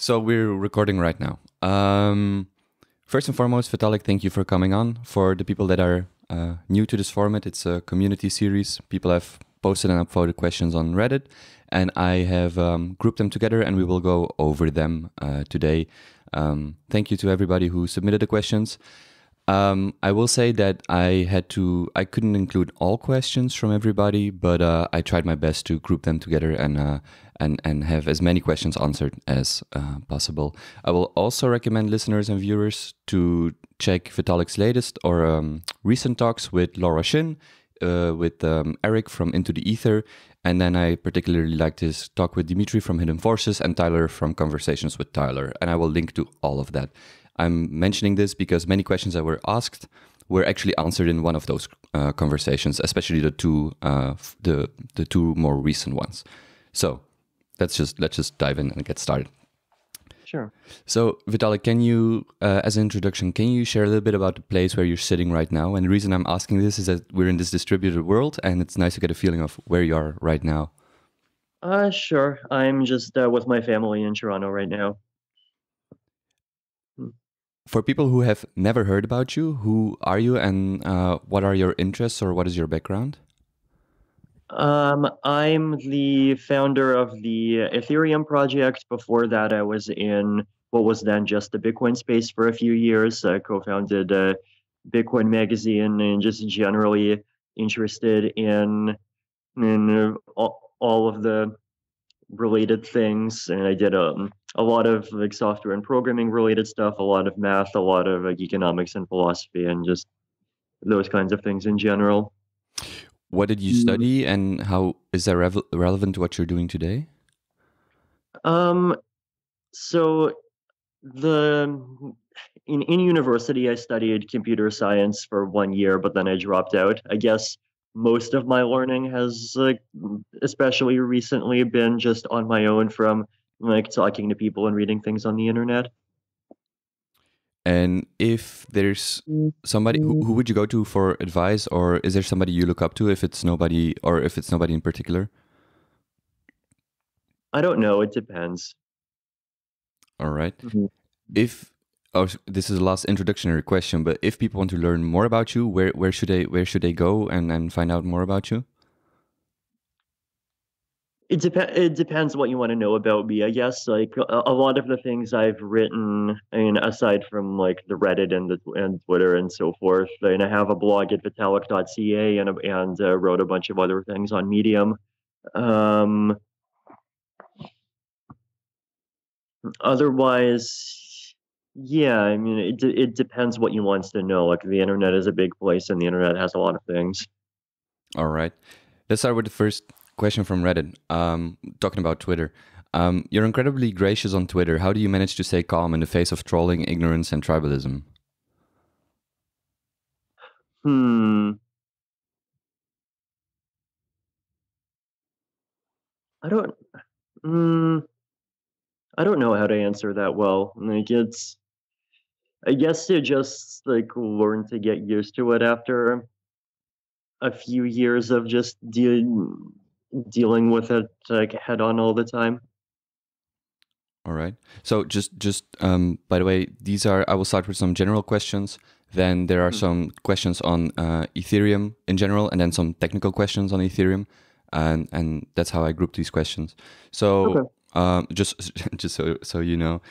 So we're recording right now. First and foremost, Vitalik, thank you for coming on. For the people that are new to this format, it's a community series. People have posted and upvoted questions on Reddit, and I have grouped them together, and we will go over them today. Thank you to everybody who submitted the questions. I will say that I couldn't include all questions from everybody, but I tried my best to group them together and have as many questions answered as possible. I will also recommend listeners and viewers to check Vitalik's latest or recent talks with Laura Shin, with Eric from Into the Ether, and then I particularly liked his talk with Dimitri from Hidden Forces and Tyler from Conversations with Tyler, and I will link to all of that. I'm mentioning this because many questions that were asked were actually answered in one of those conversations, especially the two more recent ones. So let's just dive in and get started. Sure. So Vitalik, can you, as an introduction, can you share a little bit about the place where you're sitting right now? And the reason I'm asking this is that we're in this distributed world, and it's nice to get a feeling of where you are right now. Sure. I'm just with my family in Toronto right now. For people who have never heard about you, who are you, and what are your interests, or what is your background? I'm the founder of the Ethereum project. Before that, I was in what was then just the Bitcoin space for a few years. I co-founded Bitcoin magazine and just generally interested in all of the related things. And I did a lot of like software and programming related stuff, a lot of math, a lot of economics and philosophy, and just those kinds of things in general. What did you study, and how is that relevant to what you're doing today? So in university, I studied computer science for 1 year, but then I dropped out. I guess most of my learning has, especially recently, been just on my own from talking to people and reading things on the internet. And if there's somebody, who would you go to for advice, or is there somebody you look up to if it's nobody, or if it's nobody in particular? I don't know. It depends. All right. This is the last introductory question, but if people want to learn more about you, where should they go and find out more about you? It depends what you want to know about me, I guess. Like a lot of the things I've written, aside from like the Reddit and Twitter and so forth, I have a blog at vitalik.ca and wrote a bunch of other things on Medium. Otherwise, yeah, it depends what you want to know. Like the internet is a big place, and the internet has a lot of things. All right, let's start with the first question from Reddit. Talking about Twitter. You're incredibly gracious on Twitter. How do you manage to stay calm in the face of trolling, ignorance, and tribalism? I don't know how to answer that well. I guess you just like learn to get used to it after a few years of just dealing with it like head on all the time. All right. So just by the way, I will start with some general questions. Then there are some questions on Ethereum in general, and then some technical questions on Ethereum, and that's how I group these questions. So just so you know.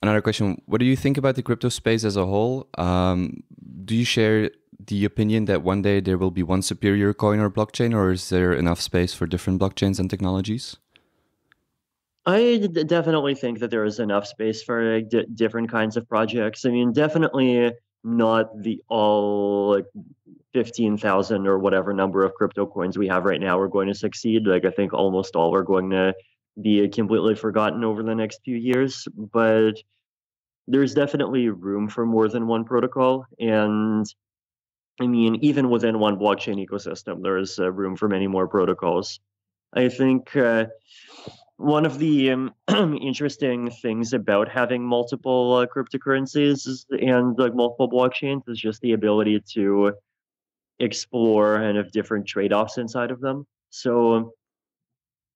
Another question: what do you think about the crypto space as a whole? Do you share the opinion that one day there will be one superior coin or blockchain, or is there enough space for different blockchains and technologies? I definitely think that there is enough space for different kinds of projects. I mean, definitely not the all like 15,000 or whatever number of crypto coins we have right now are going to succeed. Like I think almost all are going to be completely forgotten over the next few years, but there's definitely room for more than one protocol. And I mean, even within one blockchain ecosystem, there is room for many more protocols. I think one of the interesting things about having multiple cryptocurrencies and like multiple blockchains is just the ability to explore and have different trade-offs inside of them. So,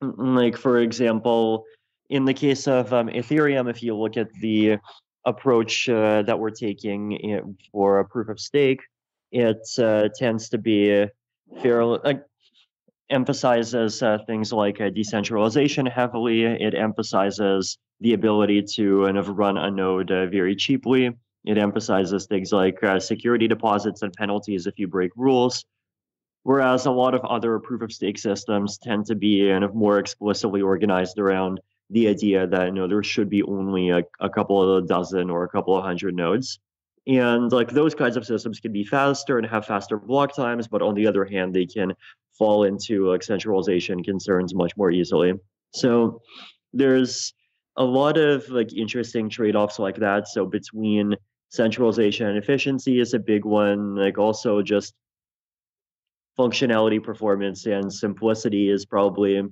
like for example, in the case of Ethereum, if you look at the approach that we're taking for a proof of stake, it tends to be fairly emphasizes things like decentralization heavily. It emphasizes the ability to kind of run a node very cheaply. It emphasizes things like security deposits and penalties if you break rules. Whereas a lot of other proof of stake systems tend to be kind of more explicitly organized around the idea that there should be only a couple of dozen or a couple of hundred nodes. And like those kinds of systems can be faster and have faster block times, but on the other hand, they can fall into like centralization concerns much more easily. So there's a lot of like interesting trade-offs like that. So between centralization and efficiency is a big one. Like also just functionality, performance, and simplicity is probably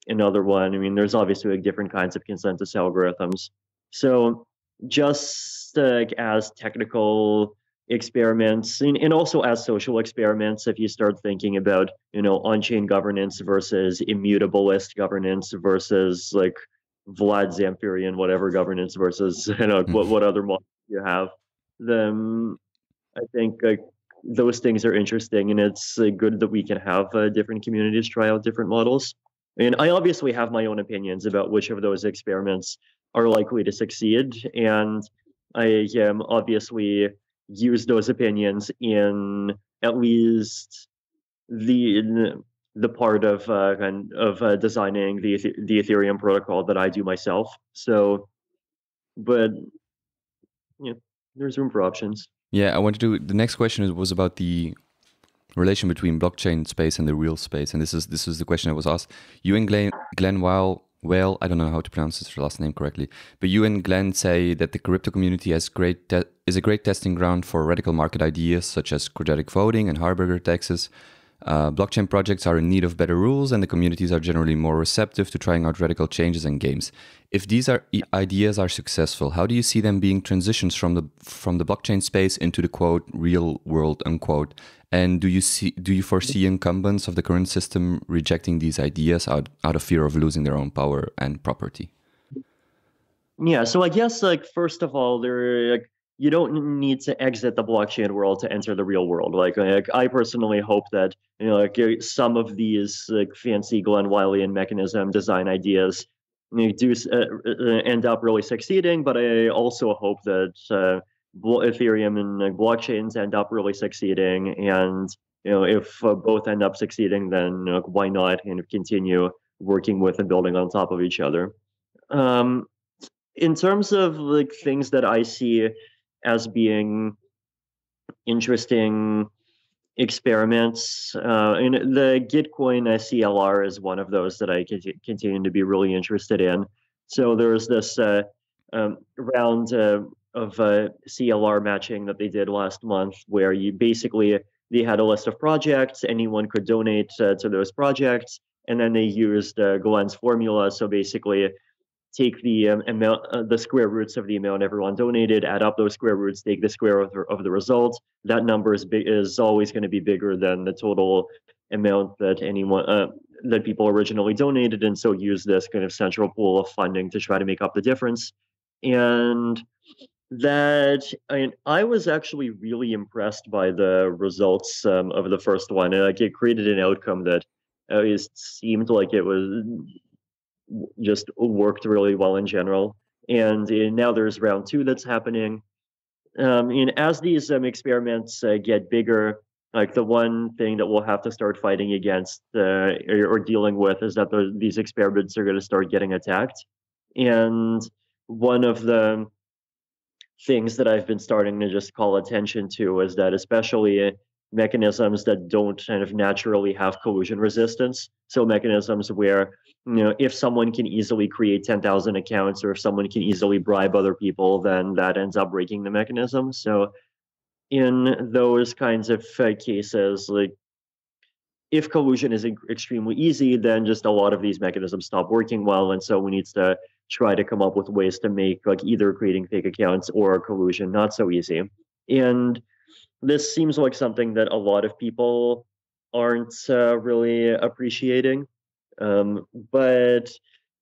another one. I mean, there's obviously like different kinds of consensus algorithms. So just as technical experiments and also as social experiments, if you start thinking about, on-chain governance versus immutabilist governance versus like Vlad Zamfirian, whatever governance versus, what other models you have, then I think those things are interesting, and it's good that we can have different communities try out different models. And I obviously have my own opinions about which of those experiments are likely to succeed, and I obviously use those opinions in at least the part of designing the Ethereum protocol that I do myself. So, but there's room for options. Yeah, I wanted to. The next question was about the relation between blockchain space and the real space, and this is the question that was asked. You and Glenn well, I don't know how to pronounce his last name correctly, but you and Glenn say that the crypto community is a great testing ground for radical market ideas such as quadratic voting and Harberger taxes. Blockchain projects are in need of better rules, and the communities are generally more receptive to trying out radical changes and games. If these ideas are successful, how do you see them being transitions from the blockchain space into the quote real world unquote? And do you foresee incumbents of the current system rejecting these ideas out of fear of losing their own power and property? Yeah, so I guess first of all, you don't need to exit the blockchain world to enter the real world. Like I personally hope that some of these fancy Glenn Wiley mechanism design ideas do end up really succeeding. But I also hope that Ethereum and blockchains end up really succeeding. And if both end up succeeding, then why not kind of continue working with and building on top of each other. In terms of like things that I see as being interesting experiments, and the Gitcoin CLR is one of those that I continue to be really interested in. So there's this round of CLR matching that they did last month, where they had a list of projects, anyone could donate to those projects, and then they used Glenn's formula. So basically, take the amount, the square roots of the amount everyone donated, add up those square roots, take the square of the result. That number is always going to be bigger than the total amount that that people originally donated, and so use this kind of central pool of funding to try to make up the difference. And I was actually really impressed by the results of the first one. It created an outcome that seemed like it was just worked really well in general. And now there's round 2 that's happening. And as these experiments get bigger, like the one thing that we'll have to start fighting against or dealing with is that these experiments are going to start getting attacked. And one of the things that I've been starting to just call attention to is that especially mechanisms that don't kind of naturally have collusion resistance. So mechanisms where, if someone can easily create 10,000 accounts, or if someone can easily bribe other people, then that ends up breaking the mechanism. So in those kinds of cases, like if collusion is extremely easy, then just a lot of these mechanisms stop working well. And so we need to try to come up with ways to make like either creating fake accounts or collusion not so easy. And this seems like something that a lot of people aren't really appreciating. But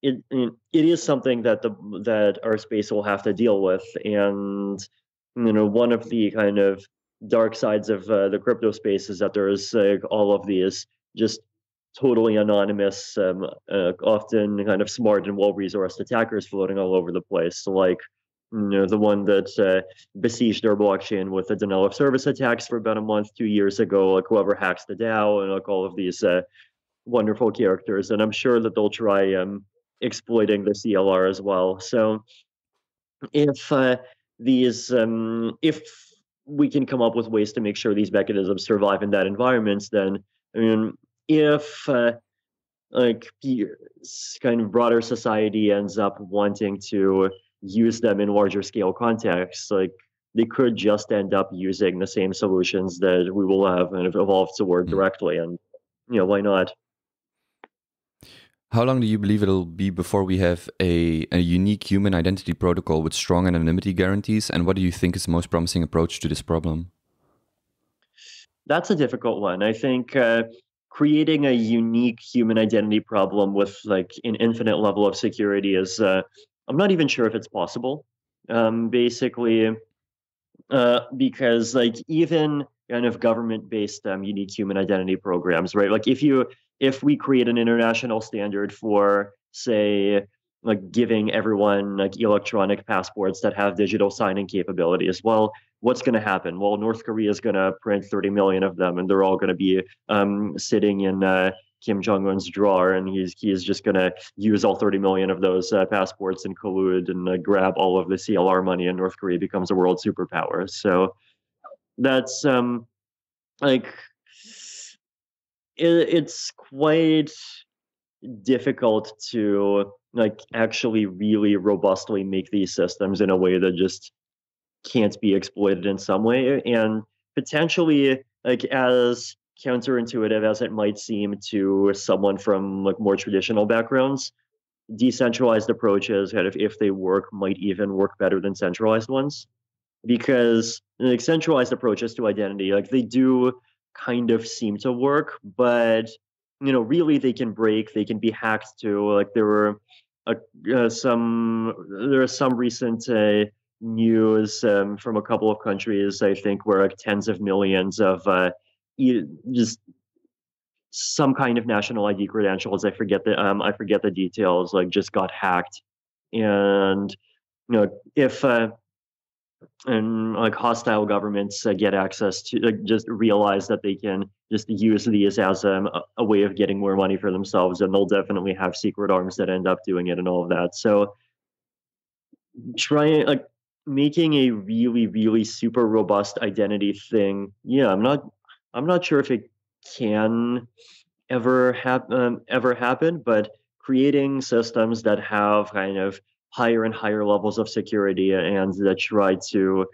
it is something that that our space will have to deal with, and one of the kind of dark sides of the crypto space is that there's all of these just totally anonymous, often kind of smart and well-resourced attackers floating all over the place. So, like, the one that besieged our blockchain with the denial of service attacks for about a month, 2 years ago, like whoever hacks the DAO, and like all of these wonderful characters. And I'm sure that they'll try exploiting the CLR as well. So if if we can come up with ways to make sure these mechanisms survive in that environment, then I mean, if like kind of broader society ends up wanting to use them in larger scale contexts, like they could just end up using the same solutions that we will have kind of evolved toward directly, and why not? How long do you believe it'll be before we have a unique human identity protocol with strong anonymity guarantees? And what do you think is the most promising approach to this problem? That's a difficult one. I think creating a unique human identity problem with like an infinite level of security is, I'm not even sure if it's possible. Basically, because like even kind of government-based unique human identity programs, right? Like if we create an international standard for, say, like giving everyone like electronic passports that have digital signing capabilities, well, what's going to happen? Well, North Korea is going to print 30 million of them, and they're all going to be sitting in Kim Jong-un's drawer, and he's just going to use all 30 million of those passports and collude and grab all of the CLR money, and North Korea becomes a world superpower. So that's like it's quite difficult to like actually really robustly make these systems in a way that just can't be exploited in some way. And potentially, like as counterintuitive as it might seem to someone from like more traditional backgrounds, decentralized approaches, kind of if they work, might even work better than centralized ones, because like centralized approaches to identity, like they do kind of seem to work, but really they can break, they can be hacked too. Like there are some recent news from a couple of countries, I think, where like tens of millions of just some kind of national ID credentials. I forget the details. Like just got hacked, and if and like hostile governments get access to just realize that they can just use these as a way of getting more money for themselves, and they'll definitely have secret arms that end up doing it and all of that. So trying like making a really really super robust identity thing, yeah, I'm not sure if it can ever happen, but creating systems that have kind of higher and higher levels of security and that try to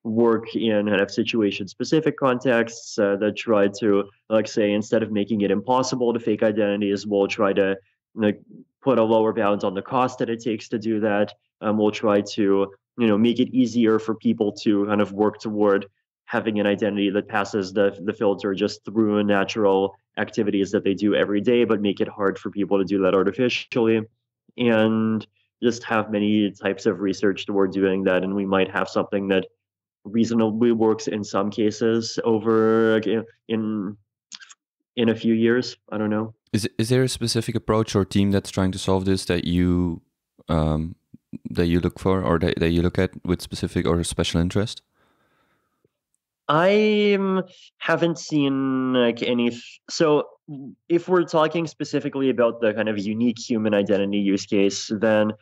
work in kind of situation specific contexts, that try to, like, say, instead of making it impossible to fake identities, we'll try to like put a lower bound on the cost that it takes to do that. We'll try to make it easier for people to kind of work toward having an identity that passes the filter just through natural activities that they do every day, but make it hard for people to do that artificially, and just have many types of research toward doing that. And we might have something that reasonably works in some cases over in a few years. I don't know. Is there a specific approach or team that's trying to solve this that you look for, or that you look at with specific or special interest? I haven't seen like any. So if we're talking specifically about the kind of unique human identity use case, then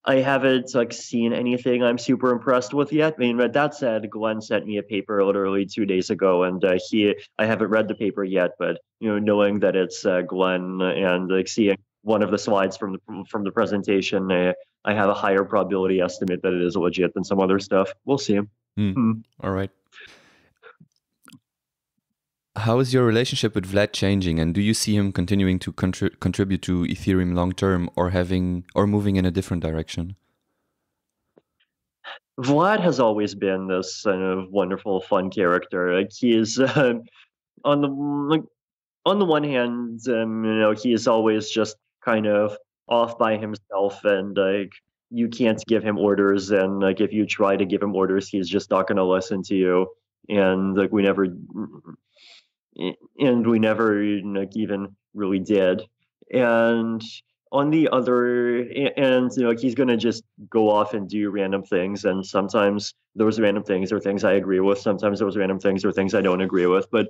I haven't like seen anything I'm super impressed with yet. I mean, but that said, Glenn sent me a paper literally 2 days ago, and I haven't read the paper yet. But knowing that it's Glenn and like seeing one of the slides from the presentation, I have a higher probability estimate that it is legit than some other stuff. We'll see. All right. How is your relationship with Vlad changing, and do you see him continuing to contribute to Ethereum long term, or moving in a different direction? Vlad has always been this kind of wonderful, fun character. Like he's on the one hand, he is always just kind of off by himself, and like you can't give him orders, and like if you try to give him orders, he's just not going to listen to you, and like we never like even really did. And on the other, and he's going to just go off and do random things, and sometimes those random things are things I agree with, sometimes those random things are things I don't agree with. But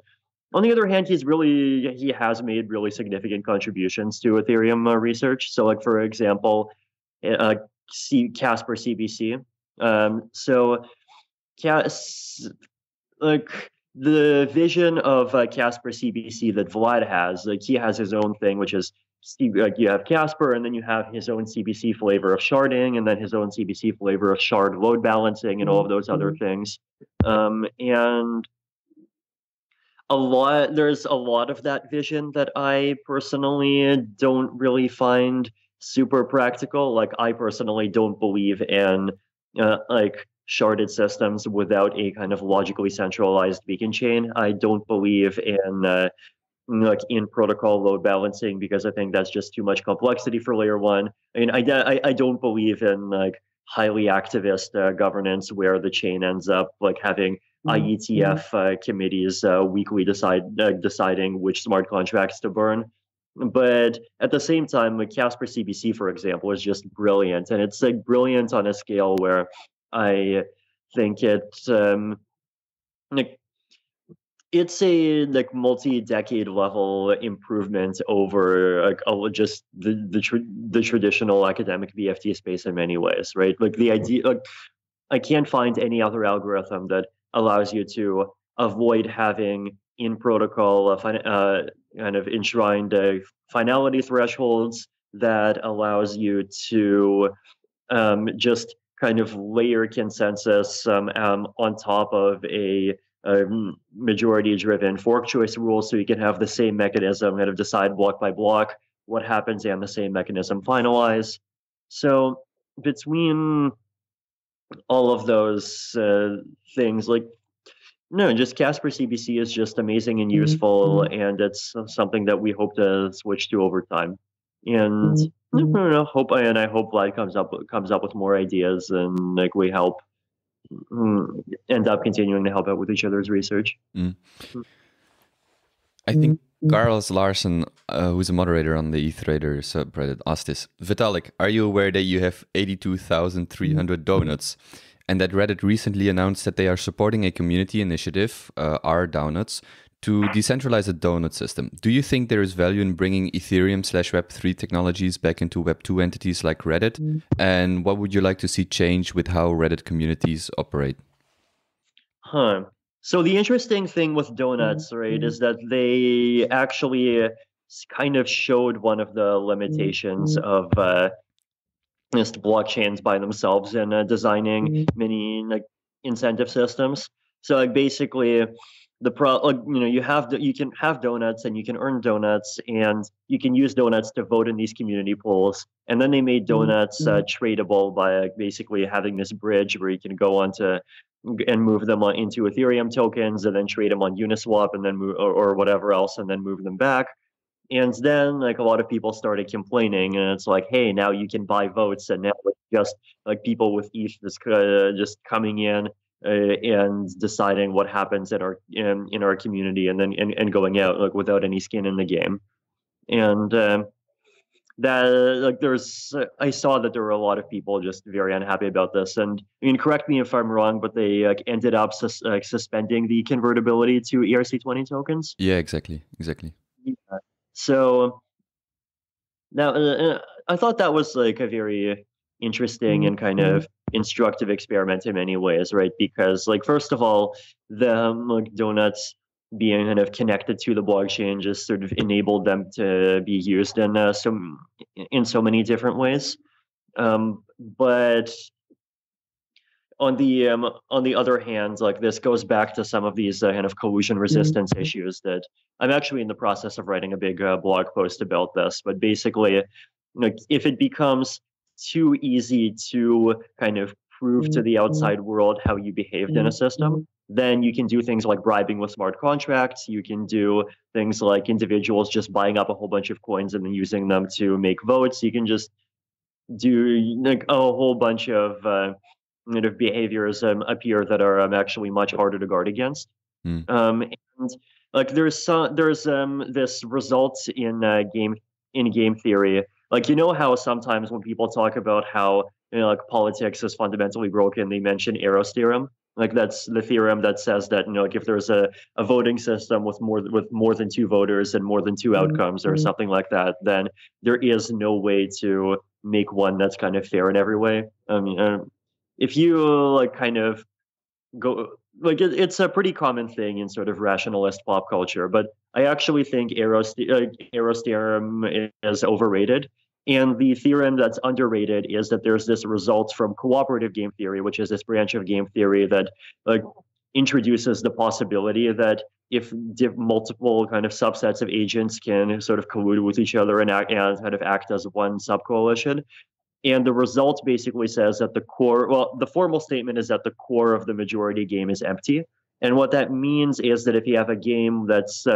on the other hand, he has made really significant contributions to Ethereum research. So like for example, Casper CBC. So like the vision of Casper CBC that Vlad has, like he has his own thing, which is like you have Casper, and then you have his own CBC flavor of sharding, and then his own CBC flavor of shard load balancing, and all of those other things. And there's a lot of that vision that I personally don't really find super practical. Like I personally don't believe in like sharded systems without a kind of logically centralized beacon chain. I don't believe in like in protocol load balancing because I think that's just too much complexity for layer one. I mean, I don't believe in like highly activist governance where the chain ends up like having IETF committees weekly deciding which smart contracts to burn. But at the same time, like Casper CBC, for example, is just brilliant, and it's like brilliant on a scale where I think like it's a like multi-decade level improvement over like just the traditional academic BFT space in many ways, right? Like the idea, like I can't find any other algorithm that allows you to avoid having in protocol kind of enshrined finality thresholds that allows you to just kind of layer consensus on top of a majority-driven fork choice rule, so you can have the same mechanism kind of decide block by block what happens and the same mechanism finalize. So between all of those things, like no, just Casper CBC is just amazing and useful, and it's something that we hope to switch to over time. And I hope Vlad comes up with more ideas, and like we help end up continuing to help out with each other's research. I think Carlos Larsen, who's a moderator on the ETHrader subreddit, asked this. Vitalik, are you aware that you have 82,300 donuts? And that Reddit recently announced that they are supporting a community initiative, R Donuts, to decentralize a donut system. Do you think there is value in bringing Ethereum/Web3 technologies back into Web2 entities like Reddit? And what would you like to see change with how Reddit communities operate? So the interesting thing with donuts, right, is that they actually kind of showed one of the limitations of just blockchains by themselves and designing many like incentive systems. So like basically you can have donuts and you can earn donuts and you can use donuts to vote in these community polls. And then they made donuts tradable by basically having this bridge where you can go onto and move them into Ethereum tokens and then trade them on Uniswap and then move or whatever else and then move them back. And then like a lot of people started complaining, and it's like, hey, now you can buy votes, and now it's just like people with ETH just coming in and deciding what happens in our community, and then and going out like without any skin in the game. And that like I saw that there were a lot of people just very unhappy about this. And I mean, correct me if I'm wrong, but they ended up suspending the convertibility to ERC20 tokens. Yeah, exactly. Yeah. So now I thought that was like a very interesting and kind of instructive experiment in many ways, right? Because like first of all, the like donuts being kind of connected to the blockchain just sort of enabled them to be used in so many different ways. But on the other hand, like this goes back to some of these kind of collusion resistance issues that I'm actually in the process of writing a big blog post about this. But basically, like if it becomes too easy to kind of prove to the outside world how you behaved in a system, then you can do things like bribing with smart contracts. You can do things like individuals just buying up a whole bunch of coins and then using them to make votes. You can just do like a whole bunch of behaviors appear that are actually much harder to guard against. And like there's this results in game theory. Like, you know how sometimes when people talk about how like politics is fundamentally broken, they mention Eros Theorem. Like that's the theorem that says that like if there's a voting system with more than two voters and more than two outcomes or something like that, then there is no way to make one that's kind of fair in every way. I mean, if you like kind of go like it's a pretty common thing in sort of rationalist pop culture, but I actually think Eros theorem is overrated. And the theorem that's underrated is that there's this results from cooperative game theory, which is this branch of game theory that like introduces the possibility that if multiple kind of subsets of agents can sort of collude with each other and kind of act as one subcoalition. And the result basically says that the formal statement is that the core of the majority game is empty. And what that means is that if you have a game that's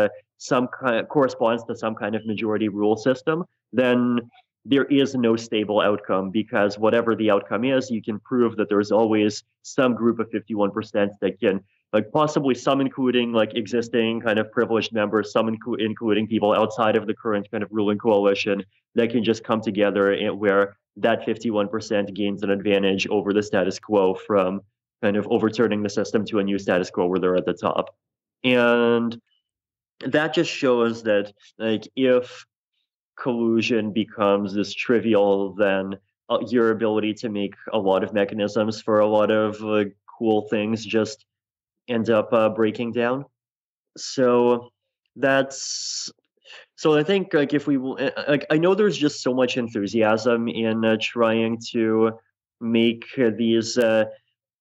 corresponds to some kind of majority rule system, then there is no stable outcome, because whatever the outcome is, you can prove that there's always some group of 51% that can, like possibly some including like existing kind of privileged members, some including people outside of the current kind of ruling coalition, that can just come together where that 51% gains an advantage over the status quo from kind of overturning the system to a new status quo where they're at the top. And that just shows that like if collusion becomes this trivial, then your ability to make a lot of mechanisms for a lot of cool things just end up breaking down. So I think like if we like, I know there's just so much enthusiasm in trying to make these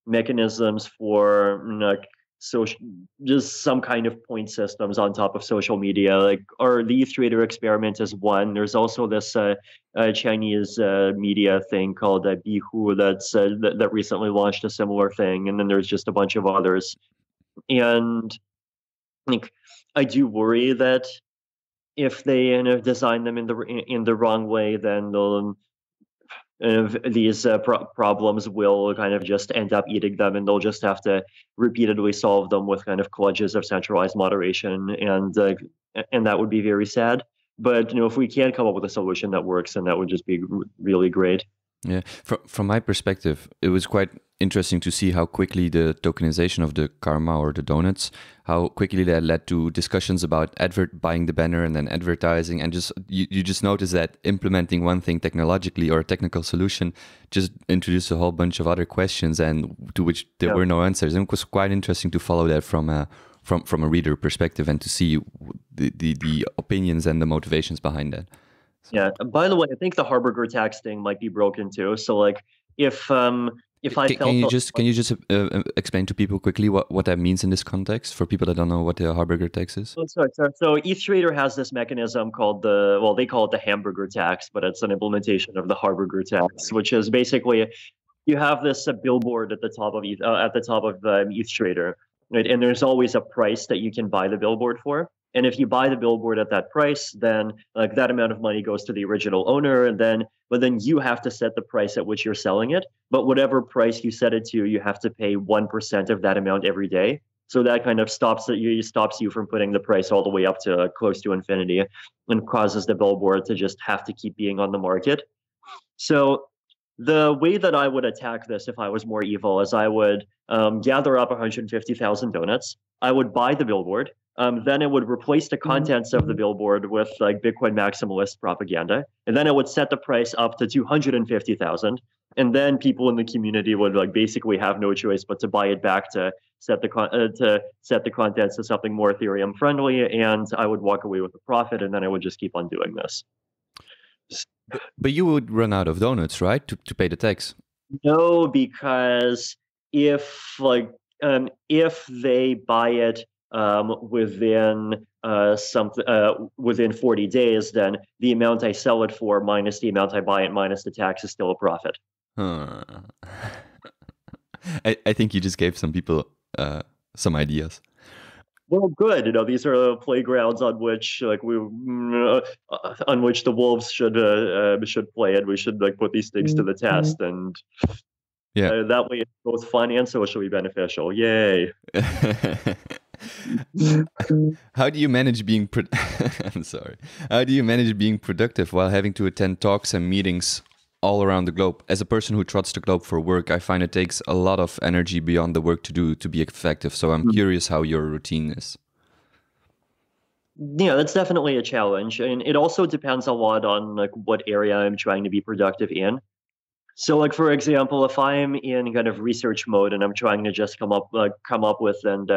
mechanisms for like social, just some kind of point systems on top of social media. Like, or the ETH Trader experiment is one. There's also this Chinese media thing called Bihu that recently launched a similar thing, and then there's just a bunch of others. And like, I do worry that if they design them in the wrong way, then they'll these problems will kind of just end up eating them, and they'll just have to repeatedly solve them with kind of kludges of centralized moderation, and that would be very sad. But if we can come up with a solution that works, then that would just be really great. Yeah, from my perspective, it was quite interesting to see how quickly the tokenization of the karma or the donuts, how quickly that led to discussions about buying the banner and then advertising, and just you just notice that implementing one thing technologically or a technical solution just introduced a whole bunch of other questions, and to which there were no answers. And it was quite interesting to follow that from a reader perspective and to see the opinions and the motivations behind that. Yeah. By the way, I think the Harburger tax thing might be broken too. So like, if can you just explain to people quickly what that means in this context for people that don't know what the Harburger tax is? Oh, sorry. So ETH Trader has this mechanism called they call it the hamburger tax, but it's an implementation of the Harburger tax, which is basically you have this billboard at the top of ETH Trader, right? And there's always a price that you can buy the billboard for. And if you buy the billboard at that price, then like that amount of money goes to the original owner, but then you have to set the price at which you're selling it. But whatever price you set it to, you have to pay 1% of that amount every day. So that kind of stops you from putting the price all the way up to close to infinity, and causes the billboard to just have to keep being on the market. So the way that I would attack this if I was more evil is I would gather up 150,000 donuts. I would buy the billboard. Then it would replace the contents of the billboard with like Bitcoin maximalist propaganda, and then it would set the price up to 250,000, and then people in the community would like basically have no choice but to buy it back to set the contents to something more Ethereum friendly, and I would walk away with a profit, and then I would just keep on doing this. But you would run out of donuts, right, to pay the tax? No, because if they buy it within within 40 days, then the amount I sell it for minus the amount I buy it minus the tax is still a profit. I think you just gave some people some ideas. Well, good. These are playgrounds on which, on which the wolves should play, and we should put these things to the test, and that way it's both fun and socially beneficial. Yay! How do you manage being? I'm sorry. How do you manage being productive while having to attend talks and meetings all around the globe? As a person who trots the globe for work, I find it takes a lot of energy beyond the work to do to be effective. So I'm curious how your routine is. Yeah, that's definitely a challenge, and it also depends a lot on what area I'm trying to be productive in. So, for example, if I'm in kind of research mode and I'm trying to just come up with and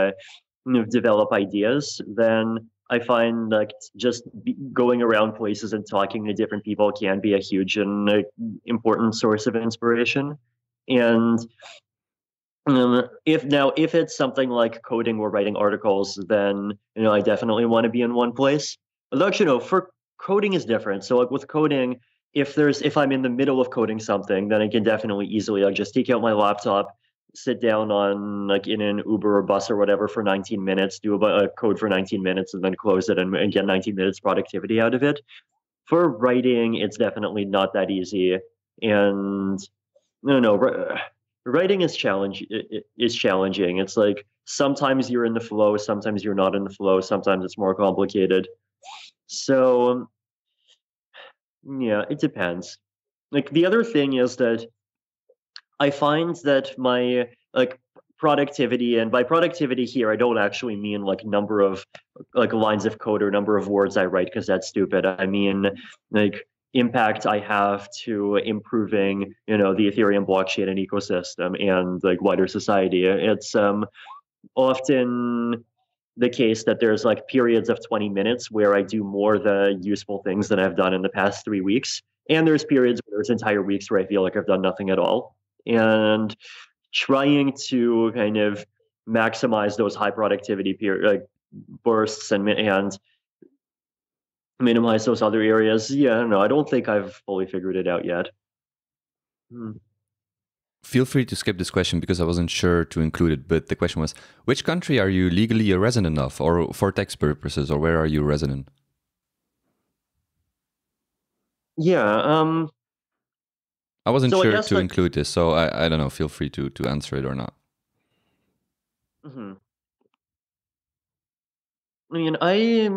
develop ideas, then I find just going around places and talking to different people can be a huge and important source of inspiration. And if it's something like coding or writing articles, then I definitely want to be in one place. Although actually, for coding is different. So with coding, if I'm in the middle of coding something, then I can definitely easily just take out my laptop, sit down on in an Uber or bus or whatever for 19 minutes, do a code for 19 minutes, and then close it and get 19 minutes productivity out of it. For writing, it's definitely not that easy, and no. Writing is challenging. It's sometimes you're in the flow, sometimes you're not in the flow, sometimes it's more complicated. So yeah, it depends. The other thing is that I find that my productivity, and by productivity here, I don't actually mean number of lines of code or number of words I write, because that's stupid. I mean impact I have to improving, the Ethereum blockchain and ecosystem and wider society. It's often the case that there's periods of 20 minutes where I do more the useful things than I've done in the past 3 weeks. And there's periods where there's entire weeks where I feel like I've done nothing at all. And trying to kind of maximize those high productivity bursts and minimize those other areas. Yeah, no, I don't think I've fully figured it out yet. Feel free to skip this question because I wasn't sure to include it, but the question was, which country are you legally a resident of, or for tax purposes, or where are you resident? Yeah, I wasn't sure to include this, so I don't know, feel free to answer it or not. I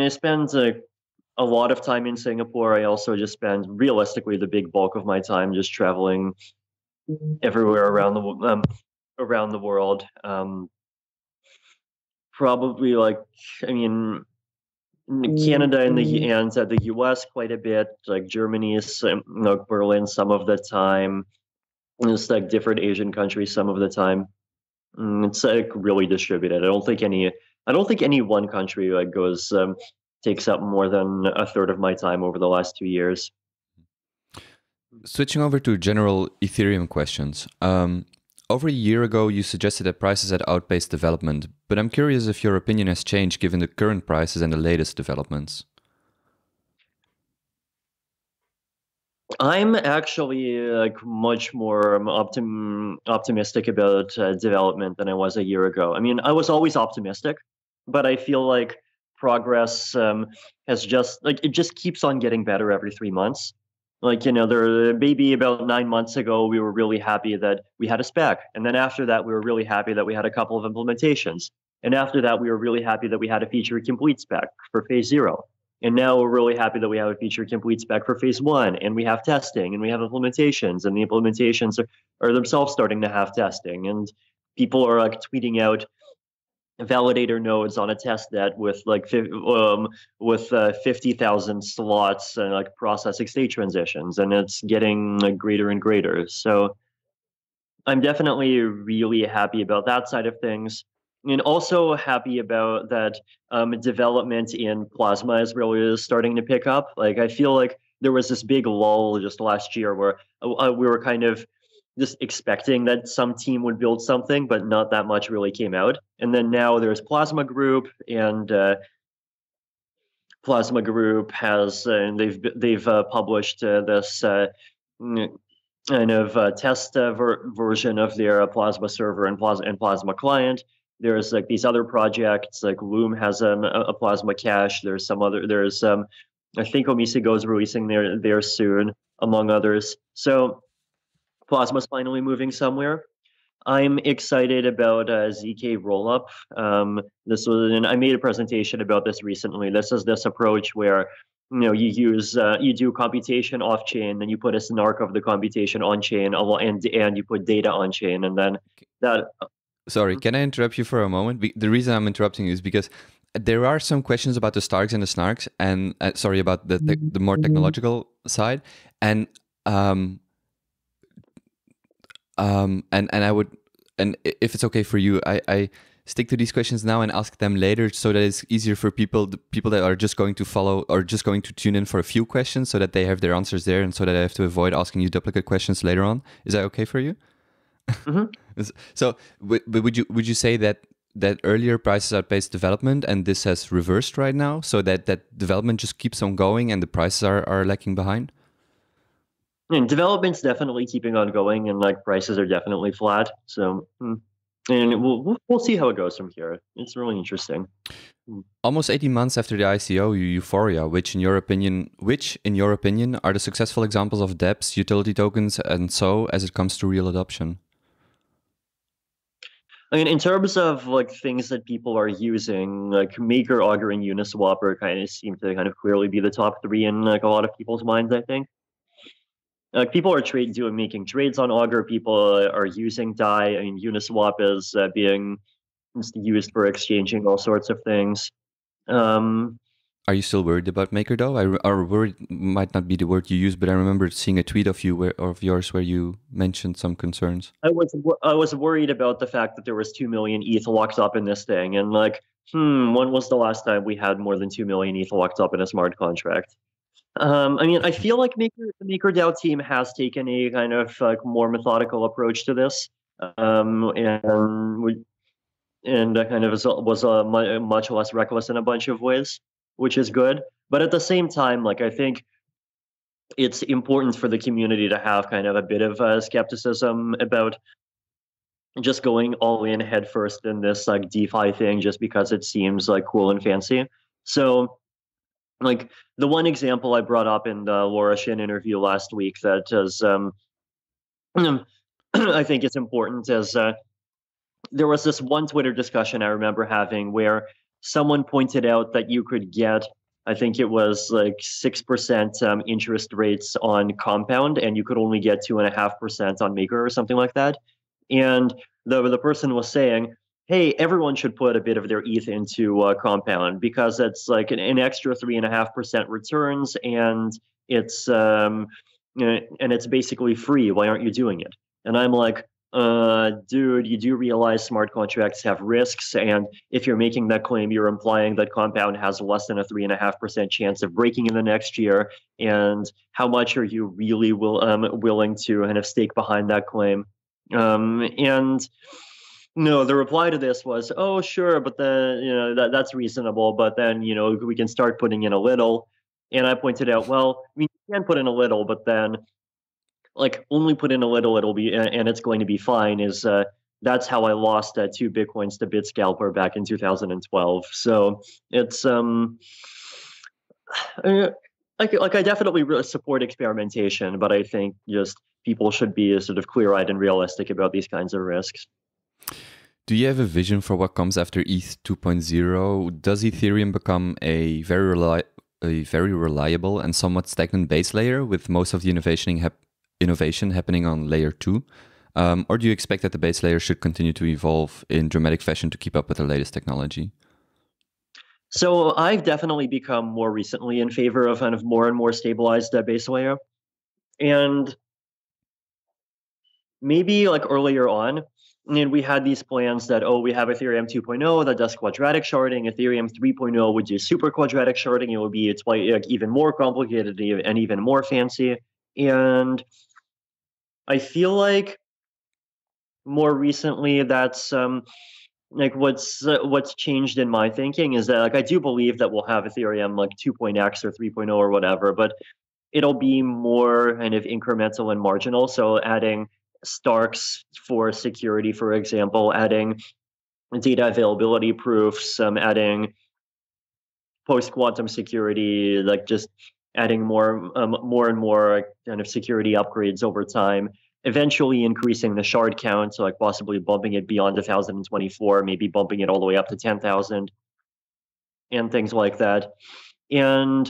spend a lot of time in Singapore. I also just spend realistically the big bulk of my time just traveling everywhere around the world. Probably Canada and the US quite a bit, Germany, Berlin some of the time. It's different Asian countries some of the time. It's really distributed. I don't think any one country takes up more than a third of my time over the last 2 years. Switching over to general Ethereum questions. Over a year ago, you suggested that prices had outpaced development, but I'm curious if your opinion has changed given the current prices and the latest developments. I'm actually much more optimistic about development than I was a year ago. I mean, I was always optimistic, but I feel like progress has it just keeps on getting better every 3 months. There maybe about 9 months ago, we were really happy that we had a spec, and then after that, we were really happy that we had a couple of implementations, and after that, we were really happy that we had a feature complete spec for phase 0. And now we're really happy that we have a feature complete spec for phase 1, and we have testing, and we have implementations, and the implementations are themselves starting to have testing, and people are tweeting out validator nodes on a test net with 50,000 slots and processing state transitions, and it's getting greater and greater. So I'm definitely really happy about that side of things. And also happy about that development in Plasma is really starting to pick up. I feel like there was this big lull just last year where we were kind of just expecting that some team would build something, but not that much really came out. And then now there's Plasma Group, and Plasma Group has, and they've published this kind of test version of their Plasma server and Plasma client. There's like these other projects, like Loom has a Plasma cache. There's some other. There's I think Omisigo is releasing there soon, among others. So Plasma's finally moving somewhere. I'm excited about ZK Rollup. This was, and I made a presentation about this recently. This is this approach where you use you do computation off chain, then you put a snark of the computation on chain, and you put data on chain, and then that. Sorry, can I interrupt you for a moment? The reason I'm interrupting you is because there are some questions about the Starks and the Snarks, and sorry about the more technological side, and and I would, and if it's okay for you, I stick to these questions now and ask them later, so that it's easier for the people that are just going to follow or just going to tune in for a few questions, so that they have their answers there, and so that I have to avoid asking you duplicate questions later on. Is that okay for you? Mm-hmm. So, would you say that earlier prices outpaced development, and this has reversed right now, so that development just keeps on going and the prices are lagging behind? And development's definitely keeping on going, and like prices are definitely flat. So, and we'll see how it goes from here. It's really interesting. Almost 18 months after the ICO, Euphoria, which in your opinion are the successful examples of dApps, utility tokens, and so as it comes to real adoption? I mean, in terms of like things that people are using, like Maker, Augur, and Uniswap kind of seem to kind of clearly be the top three in like a lot of people's minds, I think. Like people are making trades on Augur. People are using DAI. I mean, Uniswap is being used for exchanging all sorts of things. Are you still worried about Maker though? Or worried might not be the word you use, but I remember seeing a tweet of yours where you mentioned some concerns. I was worried about the fact that there was 2 million ETH locked up in this thing, and like, when was the last time we had more than 2 million ETH locked up in a smart contract? I mean, I feel like the MakerDAO team has taken a kind of like more methodical approach to this, and kind of was much less reckless in a bunch of ways, which is good. But at the same time, like I think it's important for the community to have kind of a bit of skepticism about just going all in headfirst in this like DeFi thing just because it seems like cool and fancy. So like the one example I brought up in the Laura Shin interview last week that is I think it's important is there was this one Twitter discussion I remember having where someone pointed out that you could get, I think it was like 6% interest rates on Compound, and you could only get 2.5% on Maker or something like that. And the person was saying, hey, everyone should put a bit of their ETH into Compound because it's like an extra 3.5% returns, and it's basically free. Why aren't you doing it? And I'm like, dude, you do realize smart contracts have risks, and if you're making that claim, you're implying that Compound has less than a 3.5% chance of breaking in the next year. And how much are you really willing to kind of stake behind that claim? And no, the reply to this was, oh, sure, but then that's reasonable, but then we can start putting in a little. And I pointed out, well, I mean, you can put in a little, but then like only put in a little, it'll be, and it's going to be fine. Is that's how I lost 2 Bitcoins to BitScalper back in 2012. So it's I definitely support experimentation, but I think just people should be sort of clear-eyed and realistic about these kinds of risks. Do you have a vision for what comes after ETH 2.0? Does Ethereum become a very reliable and somewhat stagnant base layer with most of the innovation happening on layer 2? Or do you expect that the base layer should continue to evolve in dramatic fashion to keep up with the latest technology? So I've definitely become more recently in favor of kind of more and more stabilized base layer. And maybe like earlier on, and we had these plans that, we have Ethereum 2.0 that does quadratic sharding. Ethereum 3.0 would do super quadratic sharding. It would be even more complicated and even more fancy. And I feel like more recently that's like what's changed in my thinking is that like I do believe that we'll have Ethereum like 2.x or 3.0 or whatever, but it'll be more kind of incremental and marginal. So adding Starks for security, for example, adding data availability proofs, adding post-quantum security, like just adding more and more kind of security upgrades over time, eventually increasing the shard count, so like possibly bumping it beyond 1,024, maybe bumping it all the way up to 10,000 and things like that. And